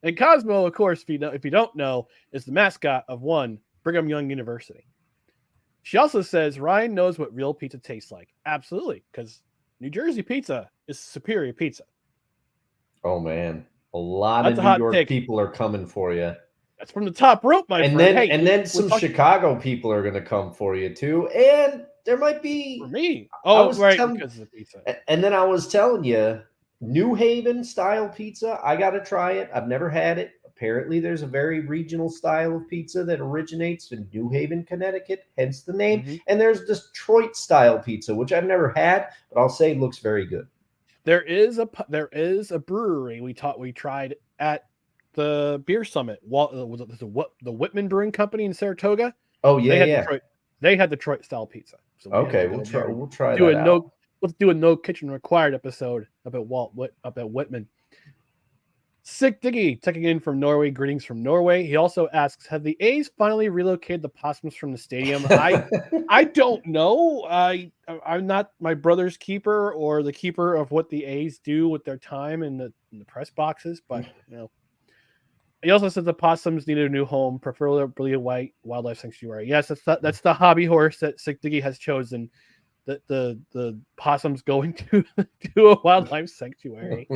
And Cosmo, of course, if you don't know, is the mascot of Brigham Young University. She also says Ryan knows what real pizza tastes like. Absolutely, because New Jersey pizza is superior pizza. Oh man, a lot That's of a hot New York take. people are coming for you. That's from the top rope, my friend. Then some Chicago people are going to come for you too, and there might be for me. Oh, right, because of the pizza. And then I was telling you, New Haven style pizza. I got to try it. I've never had it. Apparently, there's a very regional style of pizza that originates in New Haven, Connecticut, hence the name. Mm-hmm. And there's Detroit style pizza, which I've never had, but I'll say looks very good. There is a brewery we tried at the beer summit. The Whitman Brewing Company in Saratoga. Oh yeah, they had Detroit style pizza. So okay, we'll try that out. Let's do a no kitchen required episode up at Whitman. Sick Diggy checking in from Norway. Greetings from Norway. He also asks, have the A's finally relocated the possums from the stadium? I don't know. I'm not my brother's keeper or the keeper of what the A's do with their time in the press boxes, but you know. He also says the possums needed a new home, preferably a white wildlife sanctuary. Yes, that's the hobby horse that Sick Diggy has chosen. The possums going to a wildlife sanctuary.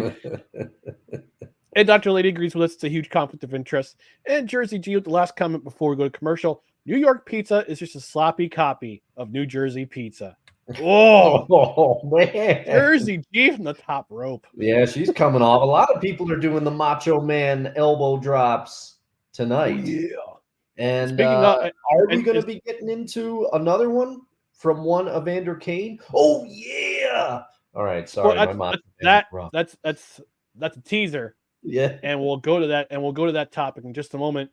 And Dr. Lady agrees with us. It's a huge conflict of interest. And Jersey G with the last comment before we go to commercial. New York pizza is just a sloppy copy of New Jersey pizza. Oh man. Jersey G from the top rope. Yeah, she's coming off. A lot of people are doing the Macho Man elbow drops tonight. Oh, yeah. And are we going to be getting into another one from one Evander Kane? Oh yeah. All right, sorry. That's a teaser. Yeah. And we'll go to that topic in just a moment.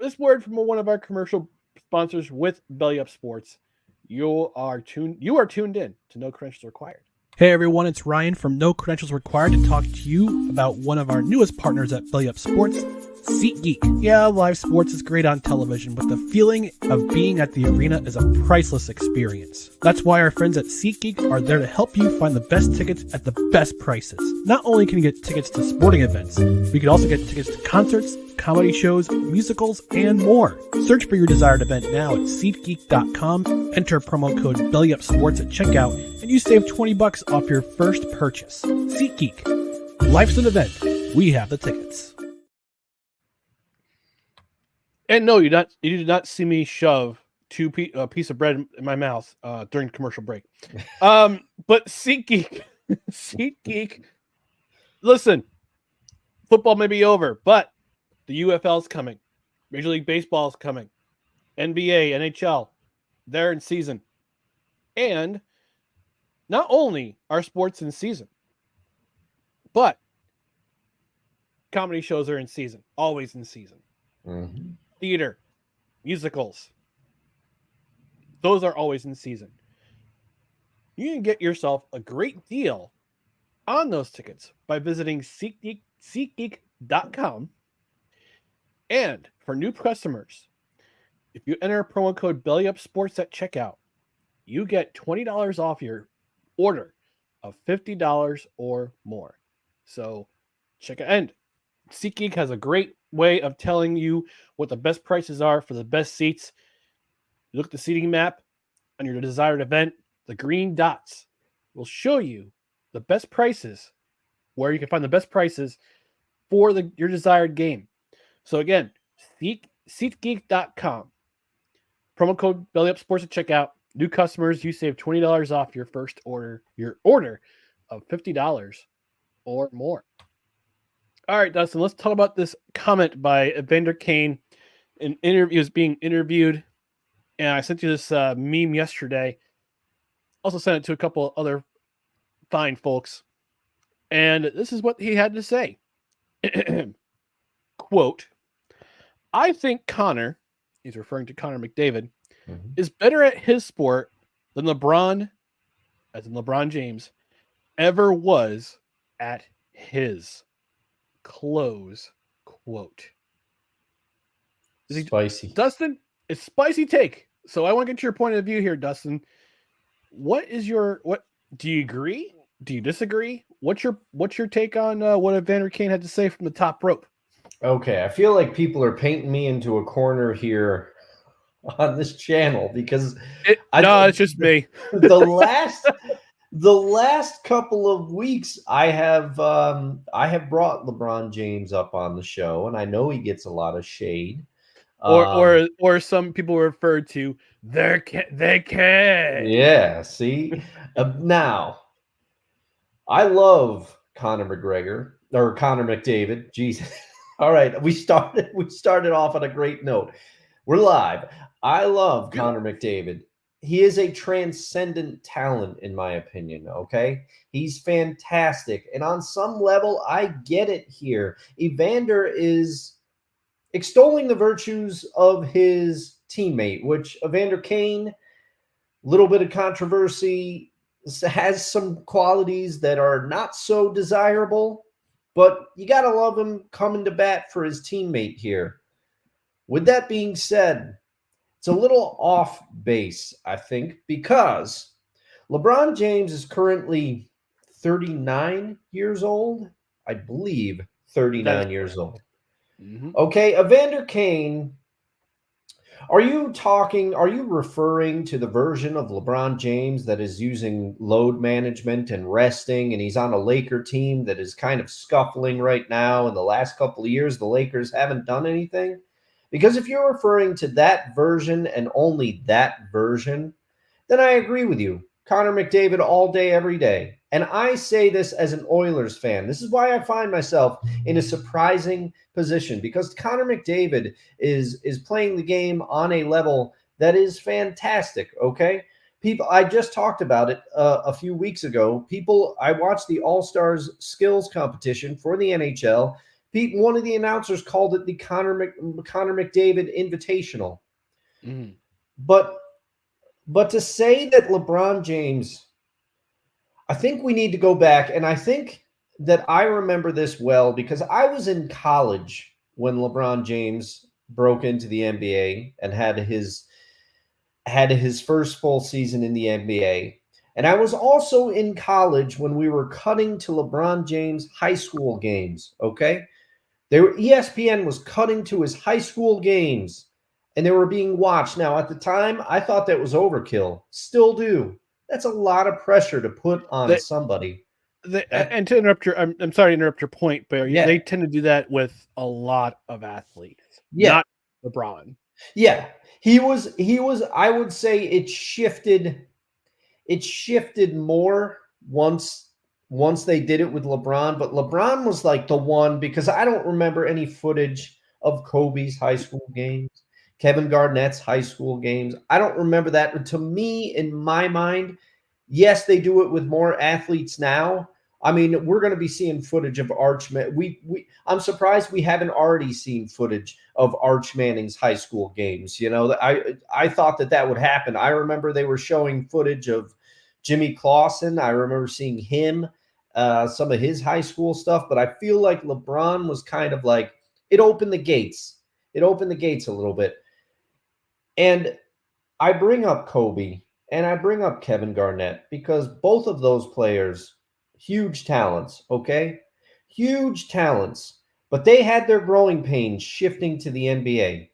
This word from one of our commercial sponsors with Belly Up Sports. You are tuned in to No Credentials Required. Hey everyone, it's Ryan from No Credentials Required to talk to you about one of our newest partners at Belly Up Sports, SeatGeek. Yeah, live sports is great on television, but the feeling of being at the arena is a priceless experience. That's why our friends at SeatGeek are there to help you find the best tickets at the best prices. Not only can you get tickets to sporting events, we can also get tickets to concerts, comedy shows, musicals, and more. Search for your desired event now at SeatGeek.com, enter promo code BellyUpSports at checkout, and you save $20 off your first purchase. SeatGeek. Life's an event. We have the tickets. And no, you did not see me shove a piece of bread in my mouth during commercial break. But SeatGeek, listen, football may be over, but the UFL's coming. Major League Baseball's coming. NBA, NHL, they're in season. And not only are sports in season, but comedy shows are in season, always in season. Mm-hmm. Theater, musicals, those are always in season. You can get yourself a great deal on those tickets by visiting SeatGeek.com. And for new customers, if you enter promo code BellyUpSports at checkout, you get $20 off your order of $50 or more. So check it. And SeatGeek has a great way of telling you what the best prices are for the best seats. You look at the seating map on your desired event. The green dots will show you the best prices, where you can find the best prices for your desired game. So again, SeatGeek.com. Promo code BellyUpSports at checkout. New customers, you save $20 off your first order. Your order of $50 or more. All right, Dustin, let's talk about this comment by Evander Kane. An interview is being interviewed, and I sent you this meme yesterday. Also sent it to a couple other fine folks. And this is what he had to say. Quote, I think Connor, he's referring to Connor McDavid, is better at his sport than LeBron, as in LeBron James, ever was at his. Close quote. Spicy. Dustin, it's spicy take. So I want to get your point of view here, Dustin. What do you agree? Do you disagree? What's your take on what Evander Kane had to say from the top rope? Okay, I feel like people are painting me into a corner here on this channel because It's just me. the last couple of weeks I have brought LeBron James up on the show, and I know he gets a lot of shade. Or some people refer to they can. Yeah, see? Now, I love Connor McDavid. Jesus. All right, we started off on a great note. We're live. I love Connor McDavid. He is a transcendent talent, in my opinion, okay? He's fantastic. And on some level, I get it here. Evander is extolling the virtues of his teammate, which Evander Kane, little bit of controversy, has some qualities that are not so desirable, but you got to love him coming to bat for his teammate here. With that being said, it's a little off base, I think, because LeBron James is currently 39 years old. I believe 39 years old. Mm-hmm. Okay, Evander Kane, are you referring to the version of LeBron James that is using load management and resting, and he's on a Laker team that is kind of scuffling right now? In the last couple of years, the Lakers haven't done anything? Because if you're referring to that version and only that version, then I agree with you. Connor McDavid all day, every day. And I say this as an Oilers fan. This is why I find myself in a surprising position, because Connor McDavid is playing the game on a level that is fantastic, okay? People, I just talked about it a few weeks ago. I watched the All-Stars skills competition for the NHL. One of the announcers called it the Connor McDavid Invitational. Mm-hmm. But to say that LeBron James, I think we need to go back, and I think that I remember this well because I was in college when LeBron James broke into the NBA and had his first full season in the NBA. And I was also in college when we were cutting to LeBron James high school games, okay? ESPN was cutting to his high school games, and they were being watched. Now, at the time, I thought that was overkill. Still do. That's a lot of pressure to put on somebody. And to interrupt I'm sorry to interrupt your point, but Yeah. they tend to do that with a lot of athletes, Yeah. not LeBron. Yeah, he was. I would say it shifted more once they did it with LeBron. But LeBron was like the one, because I don't remember any footage of Kobe's high school games, Kevin Garnett's high school games. I don't remember that. And to me, in my mind, yes, they do it with more athletes now. I mean, we're going to be seeing footage of Arch Manning. I'm surprised we haven't already seen footage of Arch Manning's high school games. You know, I thought that would happen. I remember they were showing footage of Jimmy Clausen. I remember seeing him, some of his high school stuff. But I feel like LeBron was kind of like, it opened the gates. It opened the gates a little bit. And I bring up Kobe and I bring up Kevin Garnett because both of those players, huge talents, okay? Huge talents. But they had their growing pains shifting to the NBA.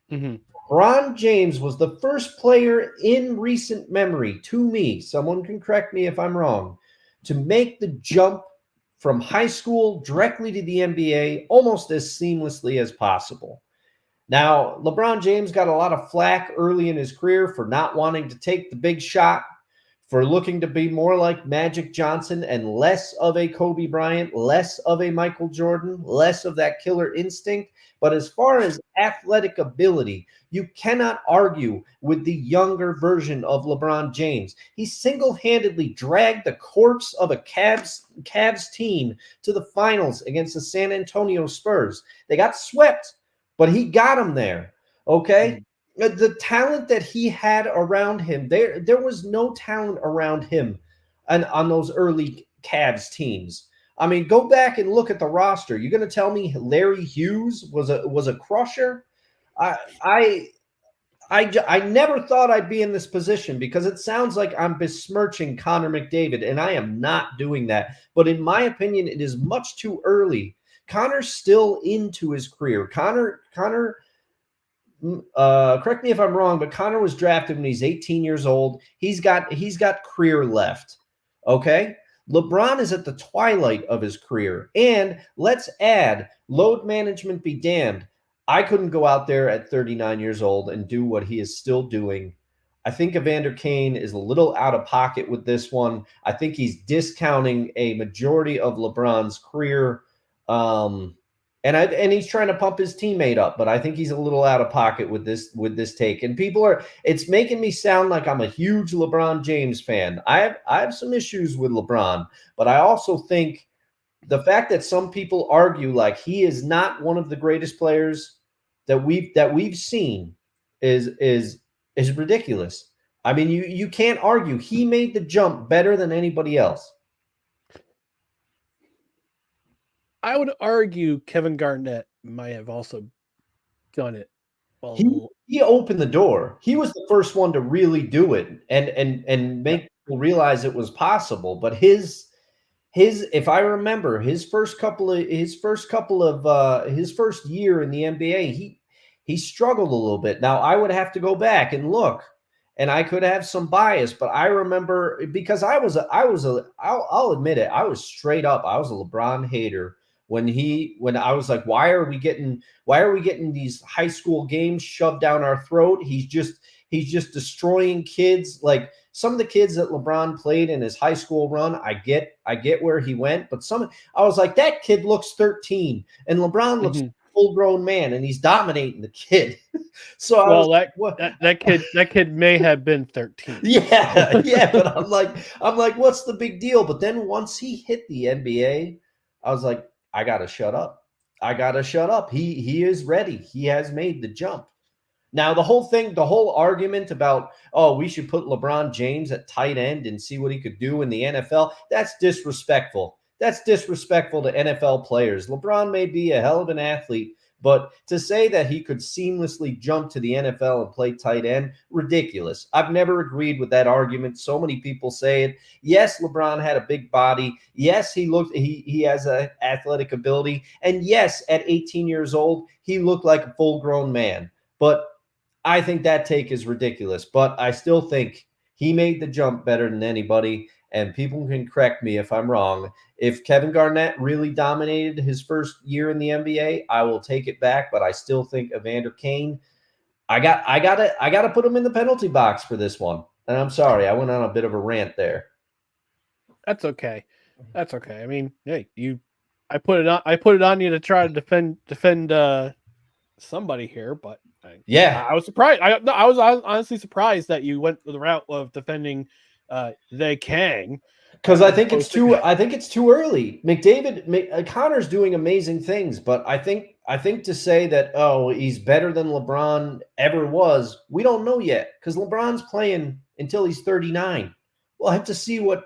Mm-hmm. LeBron James was the first player in recent memory, to me, someone can correct me if I'm wrong, to make the jump from high school directly to the NBA almost as seamlessly as possible. Now, LeBron James got a lot of flack early in his career for not wanting to take the big shot, for looking to be more like Magic Johnson and less of a Kobe Bryant, less of a Michael Jordan, less of that killer instinct. But as far as athletic ability, you cannot argue with the younger version of LeBron James. He single-handedly dragged the corpse of a Cavs team to the finals against the San Antonio Spurs. They got swept, but he got them there, okay? Mm-hmm. The talent that he had around him, there was no talent around him on those early Cavs teams. I mean, go back and look at the roster. You're going to tell me Larry Hughes was a crusher? I never thought I'd be in this position because it sounds like I'm besmirching Connor McDavid, and I am not doing that. But in my opinion, it is much too early. Connor's still into his career. Connor, correct me if I'm wrong, but Connor was drafted when he's 18 years old. He's got career left. Okay. LeBron is at the twilight of his career. And let's add, load management be damned. I couldn't go out there at 39 years old and do what he is still doing. I think Evander Kane is a little out of pocket with this one. I think he's discounting a majority of LeBron's career. And he's trying to pump his teammate up, but I think he's a little out of pocket with this take. And it's making me sound like I'm a huge LeBron James fan. I have some issues with LeBron, but I also think the fact that some people argue like he is not one of the greatest players that we've seen is ridiculous. I mean, you can't argue. He made the jump better than anybody else. I would argue Kevin Garnett might have also done it. Well, he opened the door. He was the first one to really do it and make people realize it was possible. But his if I remember his first year in the NBA, he struggled a little bit. Now I would have to go back and look, and I could have some bias, but I remember because I'll admit it, I was straight up. I was a LeBron hater when I was like, why are we getting these high school games shoved down our throat? He's just destroying kids. Like some of the kids that LeBron played in his high school run, I get where he went, but I was like, that kid looks 13 and LeBron looks full grown man and he's dominating the kid. So that kid may have been 13. Yeah, but I'm like, what's the big deal? But then once he hit the NBA, I was like, I gotta shut up. He is ready. He has made the jump. Now the whole argument about, oh, we should put LeBron James at tight end and see what he could do in the NFL, that's disrespectful. That's disrespectful to NFL players. LeBron may be a hell of an athlete, but to say that he could seamlessly jump to the NFL and play tight end, ridiculous. I've never agreed with that argument. So many people say it. Yes, LeBron had a big body. Yes, he has an athletic ability. And yes, at 18 years old, he looked like a full-grown man. But I think that take is ridiculous. But I still think he made the jump better than anybody. And people can correct me if I'm wrong. If Kevin Garnett really dominated his first year in the NBA, I will take it back. But I still think Evander Kane, I gotta put him in the penalty box for this one. And I'm sorry, I went on a bit of a rant there. That's okay. I mean, hey, I put it on you to try to defend somebody here, but I was surprised. I was honestly surprised that you went the route of defending they Kang, because I think it's too early. Connor's doing amazing things, but I think to say that, oh, he's better than LeBron ever was, we don't know yet because LeBron's playing until he's 39. We'll have to see what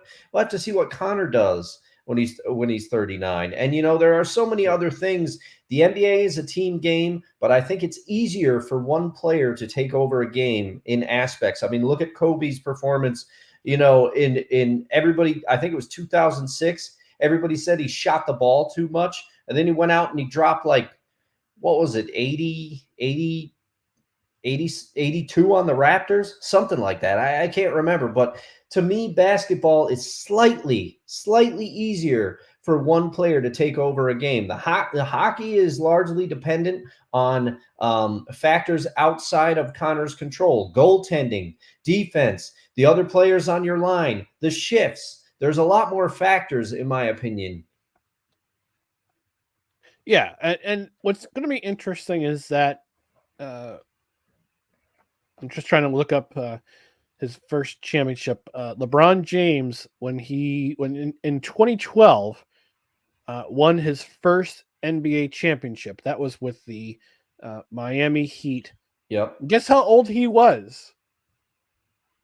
Connor does when he's 39. And there are so many other things. The NBA is a team game, but I think it's easier for one player to take over a game in aspects. I mean, look at Kobe's performance. In everybody, I think it was 2006, everybody said he shot the ball too much. And then he went out and he dropped what was it, 82 on the Raptors? Something like that. I can't remember. But to me, basketball is slightly easier for one player to take over a game. The hockey is largely dependent on factors outside of Connor's control: goaltending, defense, the other players on your line, the shifts. There's a lot more factors, in my opinion. Yeah, and what's going to be interesting is that I'm just trying to look up his first championship. LeBron James, when in 2012, won his first NBA championship. That was with the Miami Heat. Yep. Guess how old he was?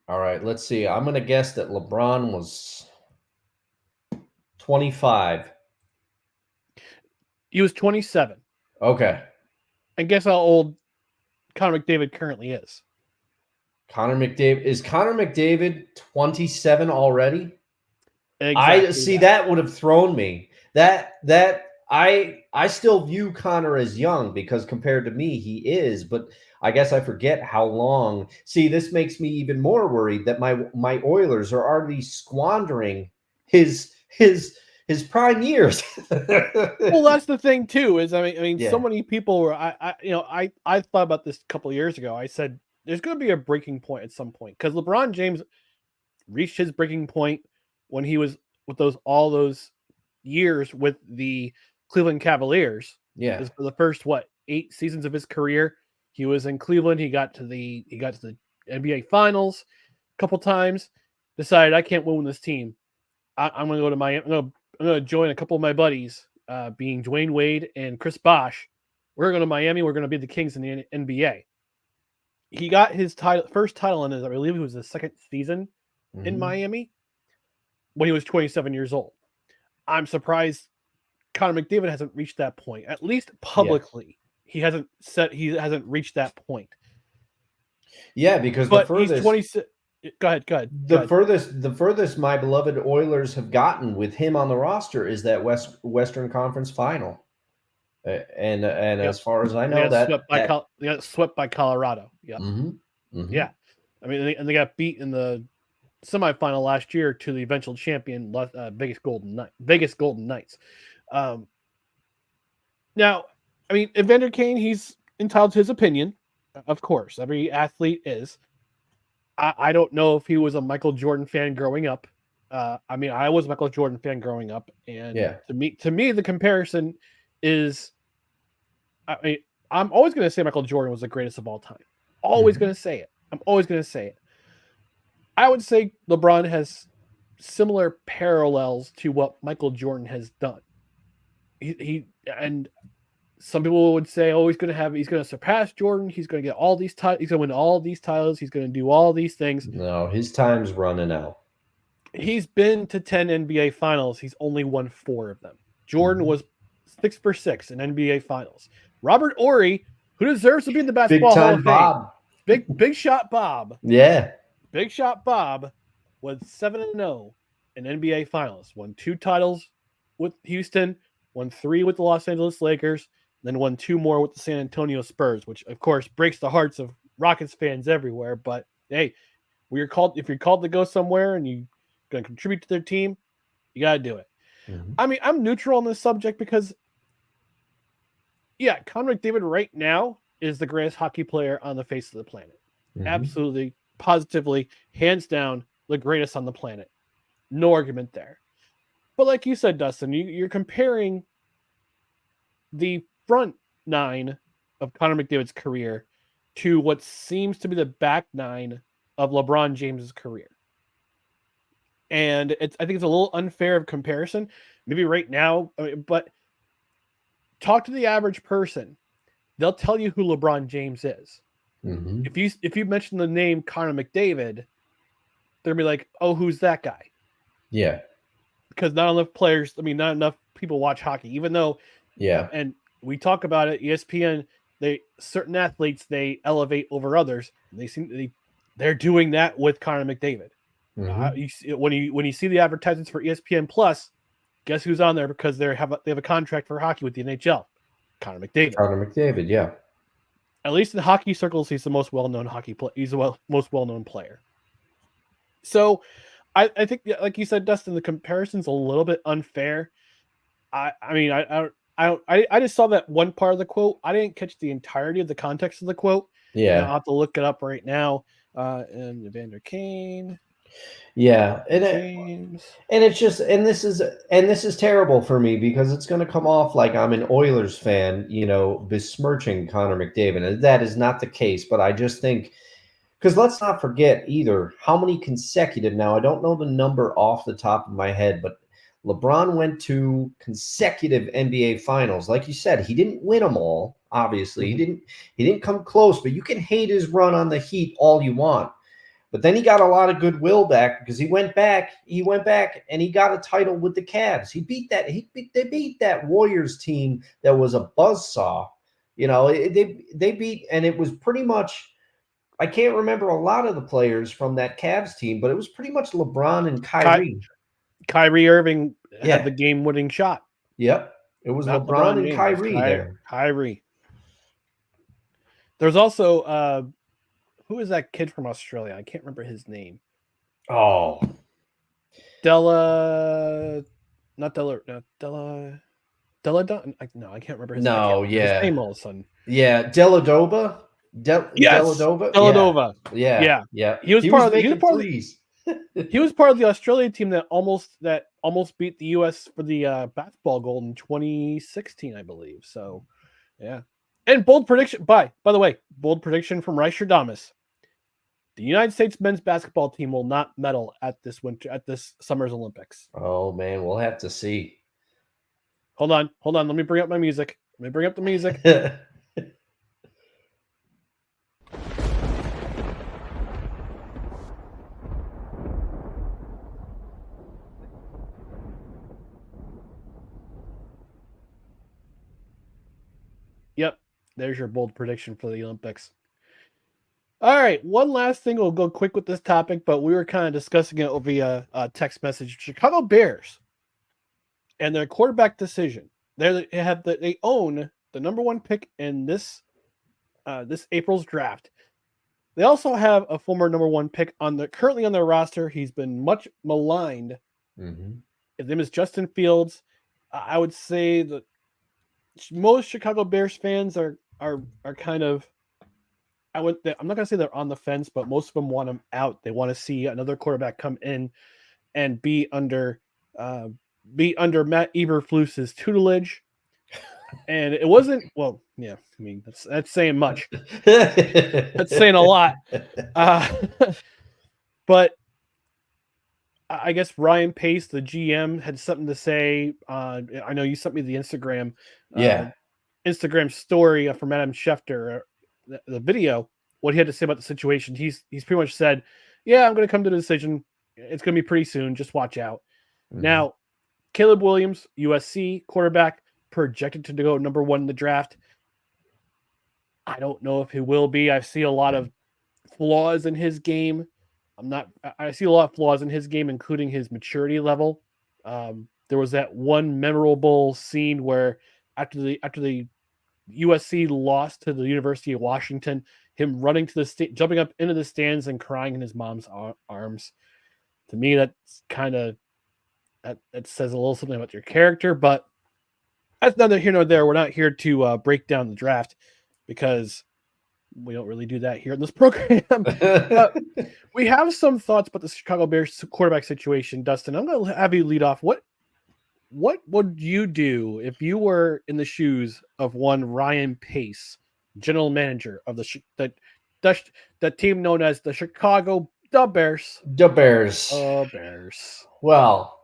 All right, let's see. I'm going to guess that LeBron was 25. He was 27. Okay. And guess how old Connor McDavid currently is? Connor McDavid 27 already? Exactly. That would have thrown me. I still view Connor as young because compared to me, he is, but I guess I forget how long. See, this makes me even more worried that my Oilers are already squandering his prime years. Well, that's the thing too. Is I mean, Yeah. so many people were. I thought about this a couple of years ago. I said there's going to be a breaking point at some point because LeBron James reached his breaking point when he was with all those years with the Cleveland Cavaliers. Yeah. This for the first 8 seasons of his career. He was in Cleveland. He got to the NBA Finals a couple times. Decided I can't win with this team. I'm going to go to Miami. I'm going to join a couple of my buddies, being Dwayne Wade and Chris Bosh. We're going to Miami. We're going to be the Kings in the NBA. He got his first title in his, I believe it was the second season in Miami when he was 27 years old. I'm surprised Connor McDavid hasn't reached that point, at least publicly. Yeah. He hasn't reached that point. Yeah, because but the furthest he's 26. Go ahead. The furthest my beloved Oilers have gotten with him on the roster is that Western Conference Final. And as far as I know, they got swept by Colorado. Yeah. Yeah. I mean, they got beat in the semifinal last year to the eventual champion, Vegas Golden Knights. Now, I mean, Evander Kane, he's entitled to his opinion, of course. Every athlete is. I don't know if he was a Michael Jordan fan growing up. I mean, I was a Michael Jordan fan growing up, and to me, the comparison is. I mean, I'm always going to say Michael Jordan was the greatest of all time. Always going to say it. I'm always going to say it. I would say LeBron has similar parallels to what Michael Jordan has done. He and some people would say, "Oh, he's going to surpass Jordan. He's going to get all these titles. He's going to win all these titles. He's going to do all these things." No, his time's running out. He's been to 10 NBA Finals. He's only won 4 of them. Jordan was 6 for 6 in NBA Finals. Robert Horry, who deserves to be in the Basketball Hall of Fame. Big shot Bob. Yeah. Big shot Bob was 7-0 in NBA Finals. Won 2 titles with Houston, won 3 with the Los Angeles Lakers, then won 2 more with the San Antonio Spurs, which of course breaks the hearts of Rockets fans everywhere. But hey, if you're called to go somewhere and you're going to contribute to their team, you got to do it. I mean, I'm neutral on this subject because, Connor McDavid right now is the greatest hockey player on the face of the planet. Absolutely, positively, hands down, the greatest on the planet. No argument there. But like you said, Dustin, you're comparing the front 9 of Connor McDavid's career to what seems to be the back 9 of LeBron James's career. And I think it's a little unfair of comparison, maybe right now, but talk to the average person. They'll tell you who LeBron James is. If you mention the name Connor McDavid, they'll be like, "Oh, who's that guy?" Yeah. Because not enough people watch hockey, even though, and we talk about it, ESPN, certain athletes, they elevate over others. They're doing that with Connor McDavid. When you see the advertisements for ESPN Plus, guess who's on there because they have a contract for hockey with the NHL? Connor McDavid. Yeah. At least in hockey circles, he's the most well-known He's the most well-known player. So, I think, like you said, Dustin, the comparison's a little bit unfair. I just saw that one part of the quote. I didn't catch the entirety of the context of the quote. Yeah, I'll have to look it up right now. And Evander Kane. Yeah, this is terrible for me because it's going to come off like I'm an Oilers fan, besmirching Connor McDavid, and that is not the case. But I just think, because let's not forget either how many consecutive. Now I don't know the number off the top of my head, but LeBron went to consecutive NBA Finals. Like you said, he didn't win them all. Obviously, he didn't come close. But you can hate his run on the Heat all you want. But then he got a lot of goodwill back because he went back and he got a title with the Cavs. They beat that Warriors team that was a buzzsaw. They beat, and it was pretty much I can't remember a lot of the players from that Cavs team, but it was pretty much LeBron and Kyrie. Kyrie Irving Yeah. had the game-winning shot. Yep. It was Not LeBron and James, Kyrie there. Kyrie. There's also who is that kid from Australia? I can't remember his name. Oh. Della Don. No, I can't remember his name. No, His yeah. name all of a sudden. Yeah, Dellavedova. Yes, Dellavedova. Dellavedova. Yeah. He was part of making threes. He was part of the Australia team that almost beat the U.S. for the basketball gold in 2016, I believe. So, yeah. And bold prediction. By the way, bold prediction from Reicher-Damas. The United States men's basketball team will not medal at this summer's Olympics. Oh man, we'll have to see. Hold on. Let me bring up my music. Let me bring up the music. Yep. There's your bold prediction for the Olympics. All right. One last thing. We'll go quick with this topic, but we were kind of discussing it via text message. Chicago Bears and their quarterback decision. They own the number 1 pick in this April's draft. They also have a former number 1 pick currently on their roster. He's been much maligned. Mm-hmm. His name is Justin Fields. I would say that most Chicago Bears fans are kind of. I'm not going to say they're on the fence, but most of them want him out. They want to see another quarterback come in and be under Matt Eberflus's tutelage. And it wasn't, well, yeah, I mean, that's saying much. That's saying a lot. But I guess Ryan Pace, the GM, had something to say. I know you sent me the Instagram story from Adam Schefter, the video, what he had to say about the situation. He's pretty much said, yeah, I'm going to come to the decision. It's going to be pretty soon. Just watch out. Mm-hmm. Now, Caleb Williams, USC quarterback, projected to go number 1 in the draft. I don't know if he will be. I see a lot of flaws in his game. I see a lot of flaws in his game, including his maturity level. There was that one memorable scene where after the USC lost to the University of Washington, him running to the jumping up into the stands and crying in his mom's arms. To me, that's kind of that says a little something about your character, but that's neither here nor there. We're not here to break down the draft because we don't really do that here in this program. We have some thoughts about the Chicago Bears quarterback situation. Dustin, I'm going to have you lead off. What would you do if you were in the shoes of one Ryan Pace, general manager of the team known as the Chicago Bears? The Bears. Bears. Well,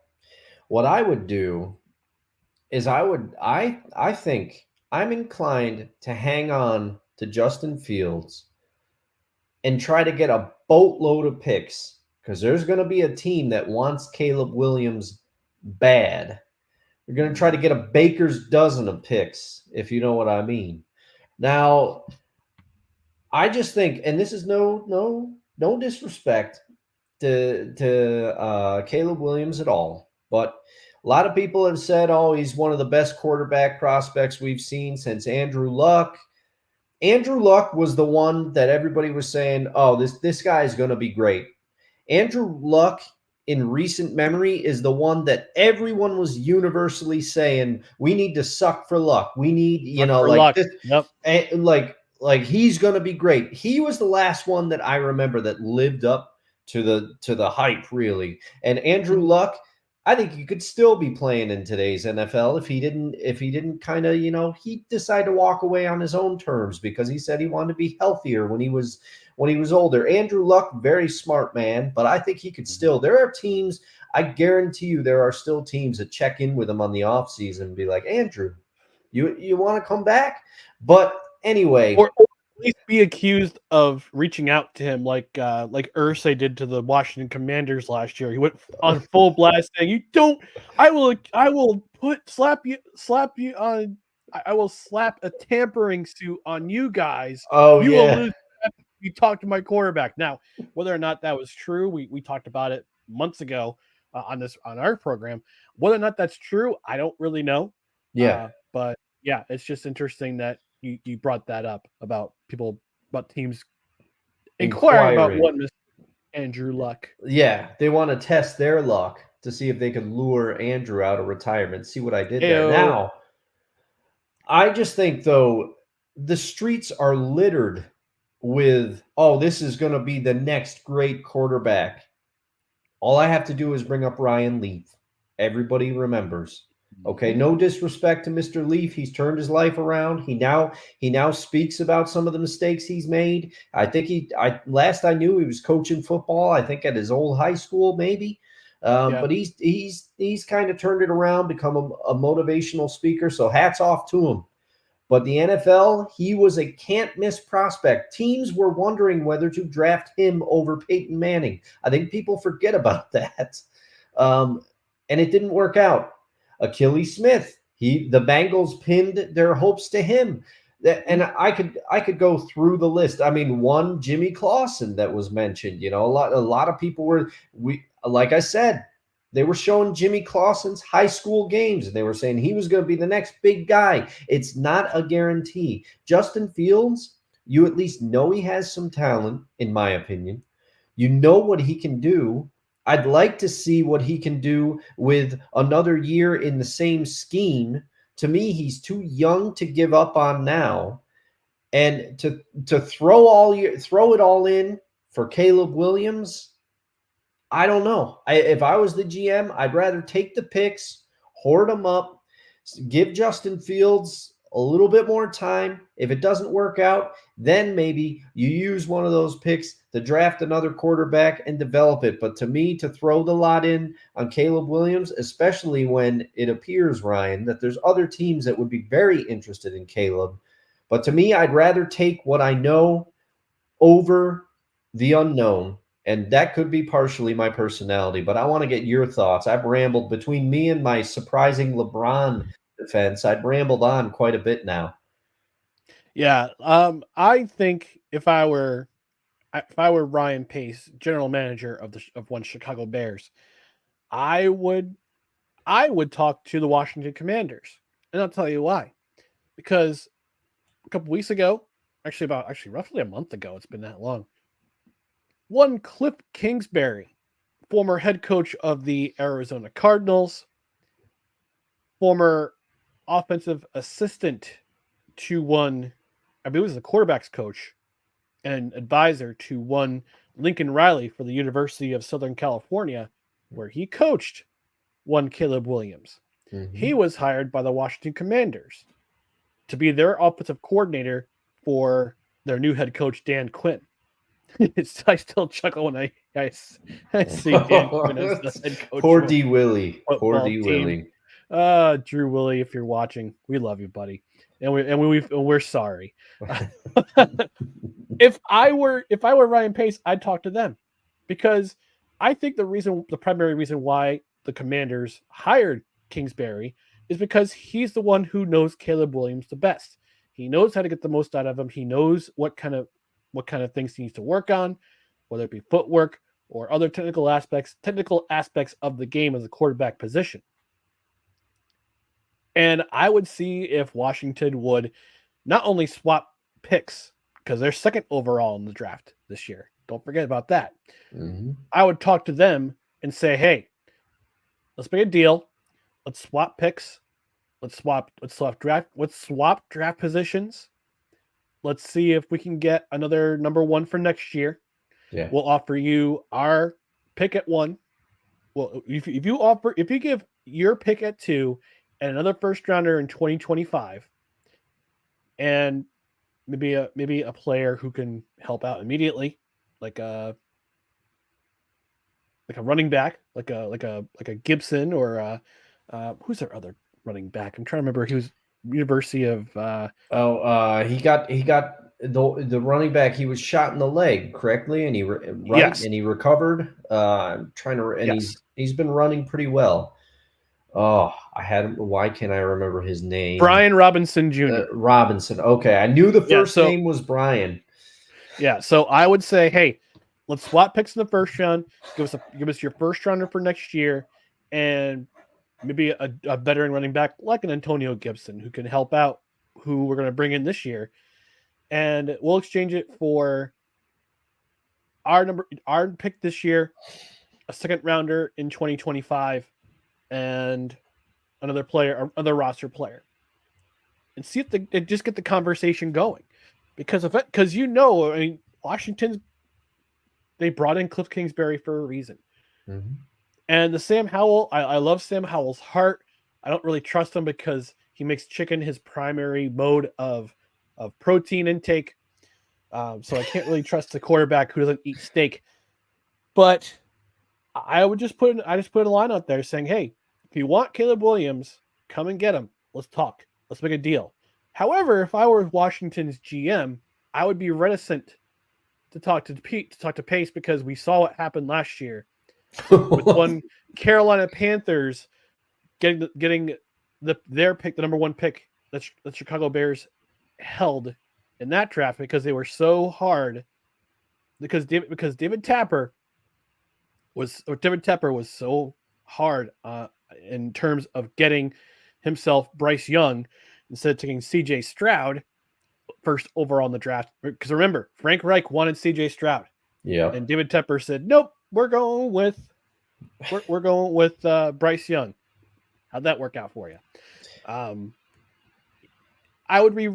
what I would do is I think I'm inclined to hang on to Justin Fields and try to get a boatload of picks because there's going to be a team that wants Caleb Williams bad. We're going to try to get a baker's dozen of picks, if you know what I mean. Now, I just think, and this is no disrespect to Caleb Williams at all, but a lot of people have said, oh, he's one of the best quarterback prospects we've seen since Andrew Luck. Andrew Luck was the one that everybody was saying, oh, this guy is going to be great. Andrew Luck, in recent memory, is the one that everyone was universally saying, we need to suck for Luck. We need, like this, yep. like he's going to be great. He was the last one that I remember that lived up to the hype, really. And Andrew Luck, I think he could still be playing in today's NFL if he didn't kind of, he decided to walk away on his own terms because he said he wanted to be healthier when he was older. Andrew Luck, very smart man, but I think he could still. There are teams, I guarantee you, there are still teams that check in with him on the offseason and be like, Andrew, you want to come back? But anyway, or at least be accused of reaching out to him like Irsay did to the Washington Commanders last year. He went on full blast saying, I will slap a tampering suit on you guys. Oh, you yeah. will lose you talked to my quarterback. Now, whether or not that was true, we talked about it months ago on our program. Whether or not that's true, I don't really know. Yeah. But yeah, it's just interesting that you brought that up about teams inquiring about what Mr. Andrew Luck. Yeah, they want to test their luck to see if they can lure Andrew out of retirement. See what I did there. Now, I just think, though, the streets are littered with, oh, this is going to be the next great quarterback. All I have to do is bring up Ryan Leaf. Everybody remembers. Okay, no disrespect to Mr. Leaf. He's turned his life around. He now speaks about some of the mistakes he's made. I think last I knew he was coaching football, I think at his old high school, maybe. But he's kind of turned it around, become a motivational speaker. So hats off to him. But the NFL, he was a can't-miss prospect. Teams were wondering whether to draft him over Peyton Manning. I think people forget about that. And it didn't work out. Achilles Smith, the Bengals pinned their hopes to him. And I could go through the list. I mean, one, Jimmy Clausen that was mentioned. You know, a lot of people like I said, they were showing Jimmy Clausen's high school games, and they were saying he was going to be the next big guy. It's not a guarantee. Justin Fields, you at least know he has some talent, in my opinion. You know what he can do. I'd like to see what he can do with another year in the same scheme. To me, he's too young to give up on now. And to throw it all in for Caleb Williams, I don't know. If I was the GM, I'd rather take the picks, hoard them up, give Justin Fields a little bit more time. If it doesn't work out, then maybe you use one of those picks to draft another quarterback and develop it. But to me, to throw the lot in on Caleb Williams, especially when it appears, Ryan, that there's other teams that would be very interested in Caleb. But to me, I'd rather take what I know over the unknown. And that could be partially my personality, but I want to get your thoughts. I've rambled between me and my surprising LeBron defense. I've rambled on quite a bit now. Yeah. I think if I were Ryan Pace, general manager of one Chicago Bears, I would talk to the Washington Commanders. And I'll tell you why. Because a couple weeks ago, actually roughly a month ago, it's been that long, one Cliff Kingsbury, former head coach of the Arizona Cardinals, former offensive assistant to one, I believe it was the quarterback's coach and advisor to one Lincoln Riley for the University of Southern California, where he coached one Caleb Williams. Mm-hmm. He was hired by the Washington Commanders to be their offensive coordinator for their new head coach, Dan Quinn. I still chuckle when I see Dan Quinn as the head coach. Poor D. Willie. Poor D. Willie. Drew Willie, if you're watching, we love you, buddy, and we're sorry. If I were Ryan Pace, I'd talk to them, because I think the primary reason why the Commanders hired Kingsbury is because he's the one who knows Caleb Williams the best. He knows how to get the most out of him. He knows what kind of things he needs to work on, whether it be footwork or other technical aspects of the game as a quarterback position. And I would see if Washington would not only swap picks, because they're second overall in the draft this year. Don't forget about that. Mm-hmm. I would talk to them and say, hey, let's make a deal. Let's swap picks. Let's swap draft positions. Let's see if we can get another number one for next year. Yeah. We'll offer you our pick at 1. Well, if you give your pick at 2 and another first rounder in 2025, and maybe a player who can help out immediately, like a running back, like a Gibson, or who's their other running back? I'm trying to remember. He was University of he got the running back. He was shot in the leg, correctly, and he recovered. He's been running pretty well. Oh, I had him. Why can't I remember his name? Brian Robinson Jr. Robinson. Okay, I knew the first name was Brian. Yeah, so I would say, hey, let's swap picks in the first round. Give us your first rounder for next year, and maybe a veteran running back like an Antonio Gibson who can help out, who we're going to bring in this year, and we'll exchange it for our pick this year, a second rounder in 2025, and another roster player, and see if and just get the conversation going, because I mean, Washington's, they brought in Cliff Kingsbury for a reason. Mm-hmm. And the Sam Howell, I love Sam Howell's heart. I don't really trust him because he makes chicken his primary mode of protein intake. So I can't really trust the quarterback who doesn't eat steak. But I just put a line out there saying, hey, if you want Caleb Williams, come and get him. Let's talk. Let's make a deal. However, if I were Washington's GM, I would be reticent to talk to Pace, because we saw what happened last year with one Carolina Panthers getting their pick, the number one pick that the Chicago Bears held in that draft, because they were so hard, because David Tepper was so hard in terms of getting himself Bryce Young instead of taking CJ Stroud first overall in the draft. Because remember, Frank Reich wanted CJ Stroud. Yeah. And David Tepper said, nope, we're going with Bryce Young. How'd that work out for you? I would be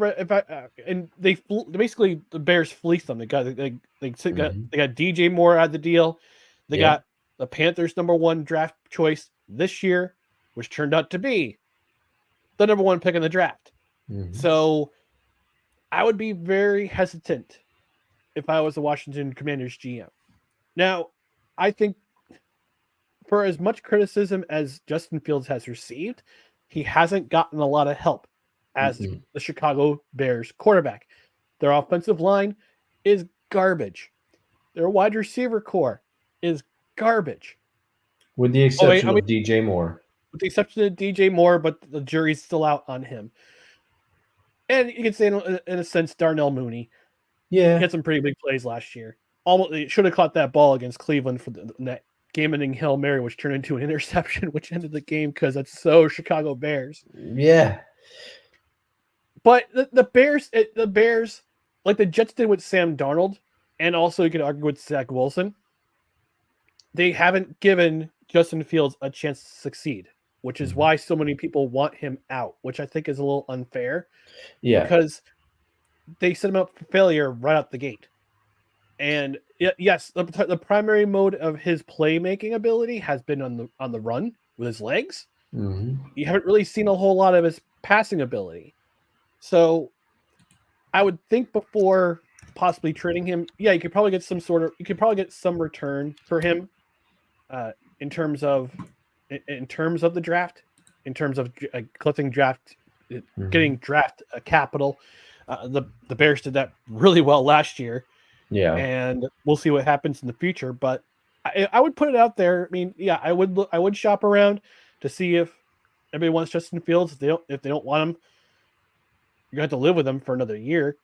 and they basically, the Bears fleeced them. They got DJ Moore out of the deal. They got the Panthers' number one draft choice this year, which turned out to be the number one pick in the draft. Mm-hmm. So I would be very hesitant if I was the Washington Commanders GM. Now, I think for as much criticism as Justin Fields has received, he hasn't gotten a lot of help as the Chicago Bears quarterback. Their offensive line is garbage. Their wide receiver core is garbage. With the exception of DJ Moore. With the exception of DJ Moore, but the jury's still out on him. And you can say, in a sense, Darnell Mooney. Yeah. He had some pretty big plays last year. Almost, he should have caught that ball against Cleveland for that game-ending Hail Mary, which turned into an interception, which ended the game, because that's so Chicago Bears. Yeah. But the Bears, like the Jets did with Sam Darnold, and also you could argue with Zach Wilson, they haven't given Justin Fields a chance to succeed, which is why so many people want him out, which I think is a little unfair. Yeah. Because they set him up for failure right out the gate. And yes, the primary mode of his playmaking ability has been on the run with his legs. Mm-hmm. You haven't really seen a whole lot of his passing ability. So I would think before possibly trading him, you could probably get some return for him in terms of the draft, in terms of collecting draft, getting draft capital. The Bears did that really well last year. Yeah. And we'll see what happens in the future. But I would put it out there. I mean, I would shop around to see if everybody wants Justin Fields. If they don't want him, you're going to have to live with him for another year.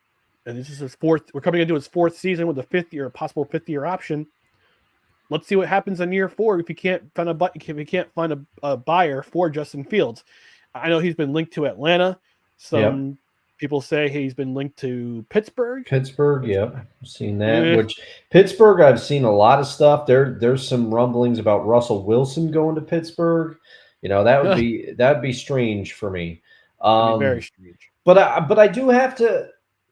And this is his fourth. We're coming into his fourth season with a possible fifth year option. Let's see what happens in year 4 if you can't find a buyer for Justin Fields. I know he's been linked to Atlanta. Some people say he's been linked to Pittsburgh. I've seen that. Which Pittsburgh, I've seen a lot of stuff. There's some rumblings about Russell Wilson going to Pittsburgh. That'd be strange for me. Very strange. But I do have to.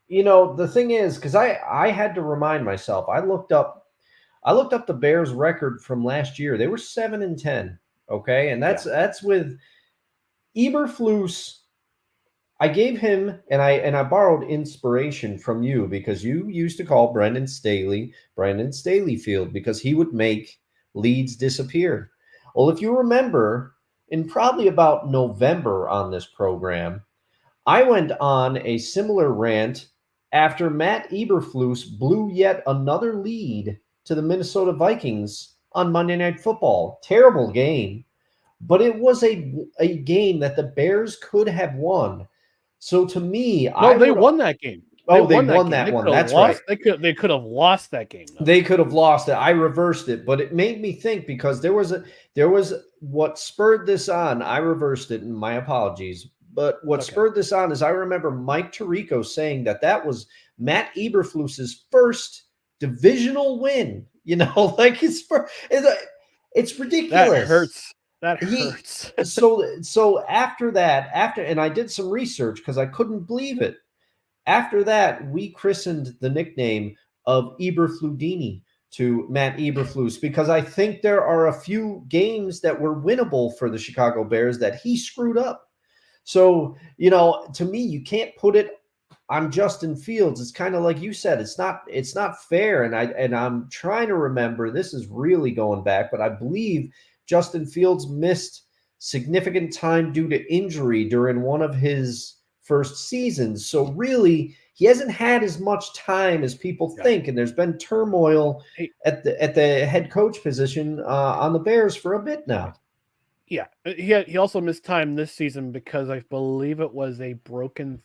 The thing is, because I had to remind myself. I looked up the Bears' record from last year. They were 7-10. Okay, and that's with Eberflus. I gave him, and I borrowed inspiration from you, because you used to call Brandon Staley Field, because he would make leads disappear. Well, if you remember, in probably about November on this program, I went on a similar rant after Matt Eberflus blew yet another lead to the Minnesota Vikings on Monday Night Football. Terrible game, but it was a game that the Bears could have won. So to me, they won that game. Oh, they won that one. That's right. They could have lost that game. Though. They could have lost it. I reversed it, but it made me think because there was what spurred this on. I reversed it, and my apologies. But what spurred this on is I remember Mike Tirico saying that was Matt Eberflus's first divisional win. You know, like it's ridiculous. That hurts. So after that, and I did some research because I couldn't believe it. After that, we christened the nickname of Eberfludini to Matt Eberflus because I think there are a few games that were winnable for the Chicago Bears that he screwed up. So, you know, to me, you can't put it on Justin Fields. It's kind of like you said, it's not fair. And I'm trying to remember, this is really going back, but I believe Justin Fields missed significant time due to injury during one of his first seasons. So really, he hasn't had as much time as people think, and there's been turmoil at the head coach position on the Bears for a bit now. Yeah, he also missed time this season because I believe it was a broken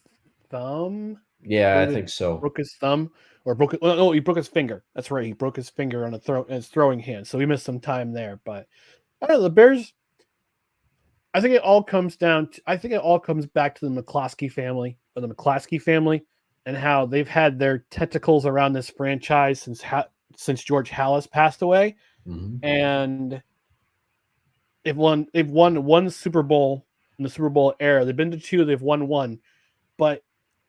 thumb. Yeah, I think so. Broke his thumb or broke it. No, he broke his finger. That's right. He broke his finger on his throwing hand, so he missed some time there. But I don't know, the Bears. I think it all comes back to the McCloskey family, and how they've had their tentacles around this franchise since George Halas passed away, and they've won one Super Bowl in the Super Bowl era. They've been to two. They've won one, but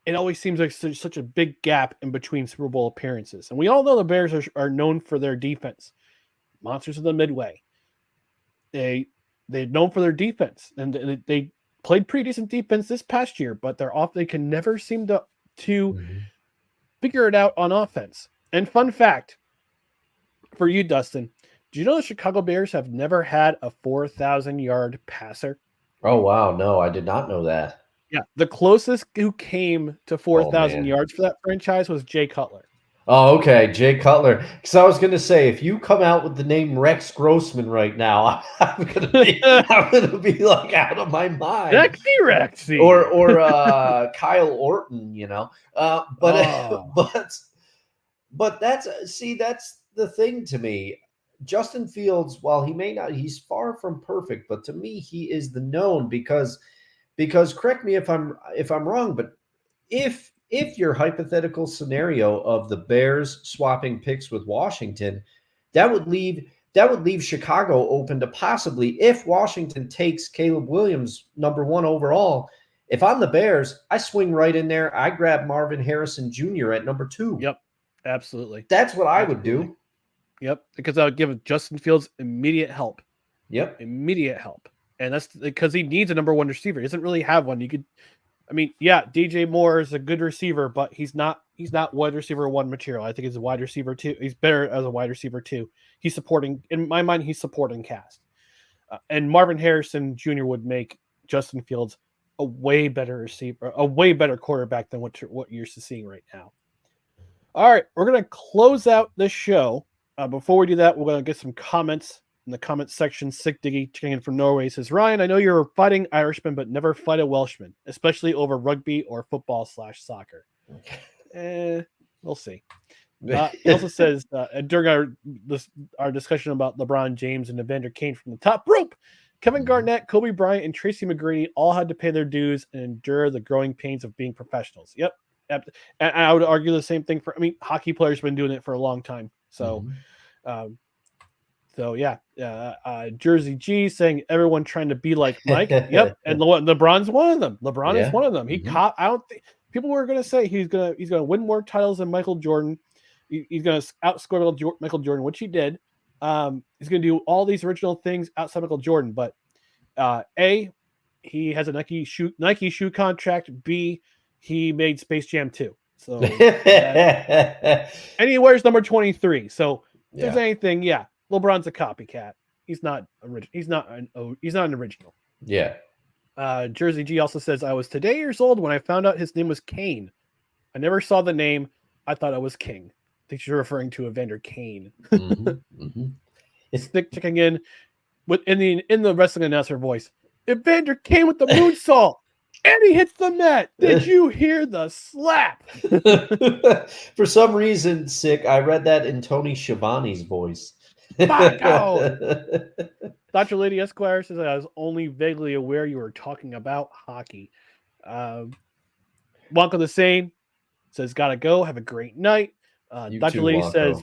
it always seems like there's such a big gap in between Super Bowl appearances. And we all know the Bears are known for their defense, monsters of the Midway. They're known for their defense, and they played pretty decent defense this past year, but they can never seem to figure it out on offense. And fun fact for you, Dustin, do you know the Chicago Bears have never had a 4,000-yard passer? Oh, wow. No, I did not know that. Yeah, the closest who came to 4,000 yards for that franchise was Jay Cutler. Oh, okay, Jay Cutler. Because I was going to say, if you come out with the name Rex Grossman right now, I'm gonna be like out of my mind. Rexy. Or Kyle Orton, you know. But that's the thing to me. Justin Fields, while he may not, he's far from perfect, but to me, he is the known because correct me if I'm wrong, but if your hypothetical scenario of the Bears swapping picks with Washington, that would leave Chicago open to possibly, if Washington takes Caleb Williams number 1 overall, if I'm the Bears, I swing right in there. I grab Marvin Harrison Jr. at number 2. Yep, absolutely. That's what I would do. Yep, because I would give Justin Fields immediate help. Yep, immediate help, and that's because he needs a number 1 receiver. He doesn't really have one. DJ Moore is a good receiver, but he's not wide receiver 1 material. I think he's a wide receiver 2. He's better as a wide receiver 2. He's supporting, in my mind, he's supporting cast. And Marvin Harrison Jr. would make Justin Fields a way better receiver, a way better quarterback than what you're seeing right now. All right, we're going to close out this show. Before we do that, we're going to get some comments in the comment section. Sick Diggy checking in from Norway says, Ryan, I know you're a fighting Irishman, but never fight a Welshman, especially over rugby or football/soccer. We'll see. He also says, during our discussion about LeBron James and Evander Kane from the top rope, Kevin Garnett, Kobe Bryant, and Tracy McGrady all had to pay their dues and endure the growing pains of being professionals. Yep. And I would argue the same thing hockey players have been doing it for a long time. So, Jersey G saying everyone trying to be like Mike. Yep, and LeBron's one of them. LeBron is one of them. I don't think people were going to say he's gonna win more titles than Michael Jordan. He's going to outscore Michael Jordan, which he did. He's going to do all these original things outside Michael Jordan. But he has a Nike shoe contract. B, he made Space Jam 2. So and he wears number 23. So if there's anything, LeBron's a copycat. He's not an original. Yeah. Jersey G also says, I was today years old when I found out his name was Kane. I never saw the name. I thought I was King. I think you're referring to Evander Kane. Stick checking in in the wrestling announcer voice. Evander Kane with the moonsault. And he hits the net. Did you hear the slap? For some reason, sick, I read that in Tony Schiavone's voice. Dr. Lady Esquire says, I was only vaguely aware you were talking about hockey. Wonka the Same says, gotta go. Have a great night. Dr. Lady says,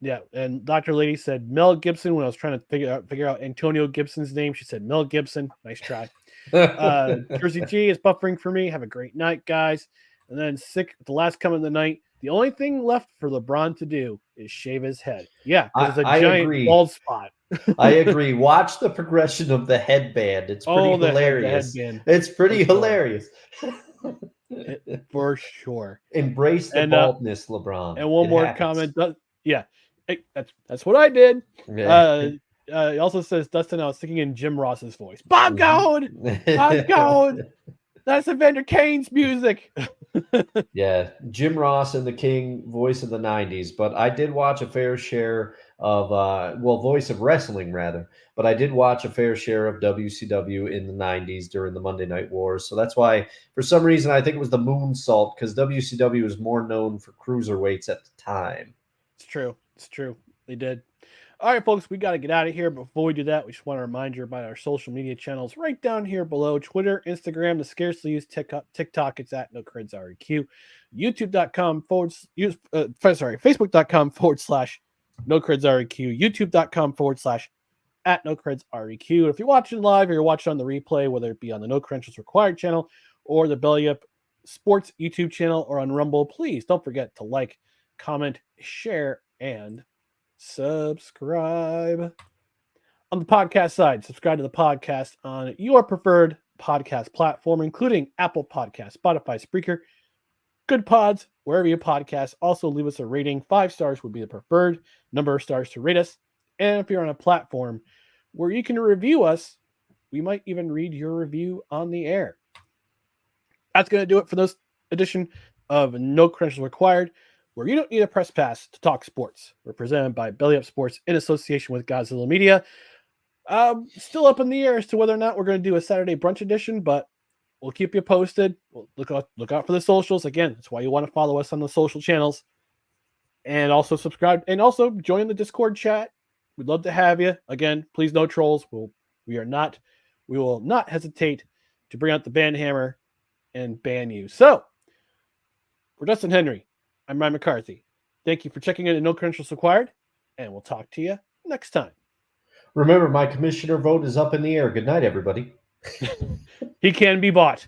yeah, and Dr. Lady said Mel Gibson. When I was trying to figure out Antonio Gibson's name, she said Mel Gibson. Nice try. Jersey G is buffering for me. Have a great night, guys. And then sick, the last comment of the night. The only thing left for LeBron to do is shave his head. Yeah, it's a giant bald spot. I agree. Watch the progression of the headband. It's pretty hilarious. It's pretty hilarious. For sure. Embrace the baldness, LeBron. And one more comment. Yeah, that's what I did. Yeah. He also says, Dustin, I was thinking in Jim Ross's voice. Bob going! Bob going! That's Evander Kane's music. Yeah, Jim Ross and the King, voice of the 90s. But I did watch a fair share of, voice of wrestling, rather. But I did watch a fair share of WCW in the 90s during the Monday Night Wars. So that's why, for some reason, I think it was the Moonsault, because WCW was more known for cruiserweights at the time. It's true. It's true. They did. All right, folks, we got to get out of here. Before we do that, we just want to remind you about our social media channels right down here below. Twitter, Instagram, the scarcely used TikTok, it's at NoCredsREQ. YouTube.com Facebook.com/NoCredsREQ. YouTube.com/ at NoCredsREQ. If you're watching live or you're watching on the replay, whether it be on the No Credentials Required channel or the Belly Up Sports YouTube channel or on Rumble, please don't forget to like, comment, share, and subscribe. On the podcast side, subscribe to the podcast on your preferred podcast platform, including Apple Podcasts, Spotify, Spreaker, Good Pods, wherever you podcast. Also, leave us a rating. 5 stars would be the preferred number of stars to rate us. And if you're on a platform where you can review us, we might even read your review on the air. That's going to do it for this edition of No Credentials Required, where you don't need a press pass to talk sports. We're presented by Belly Up Sports in association with Gozilla Media. Still up in the air as to whether or not we're going to do a Saturday brunch edition, but we'll keep you posted. We'll look out for the socials. Again, that's why you want to follow us on the social channels. And also subscribe. And also join the Discord chat. We'd love to have you. Again, please no trolls. We will not hesitate to bring out the band hammer and ban you. So, for Dustin Henry, I'm Ryan McCarthy. Thank you for checking in at No Credentials Required, and we'll talk to you next time. Remember, my commissioner vote is up in the air. Good night, everybody. He can be bought.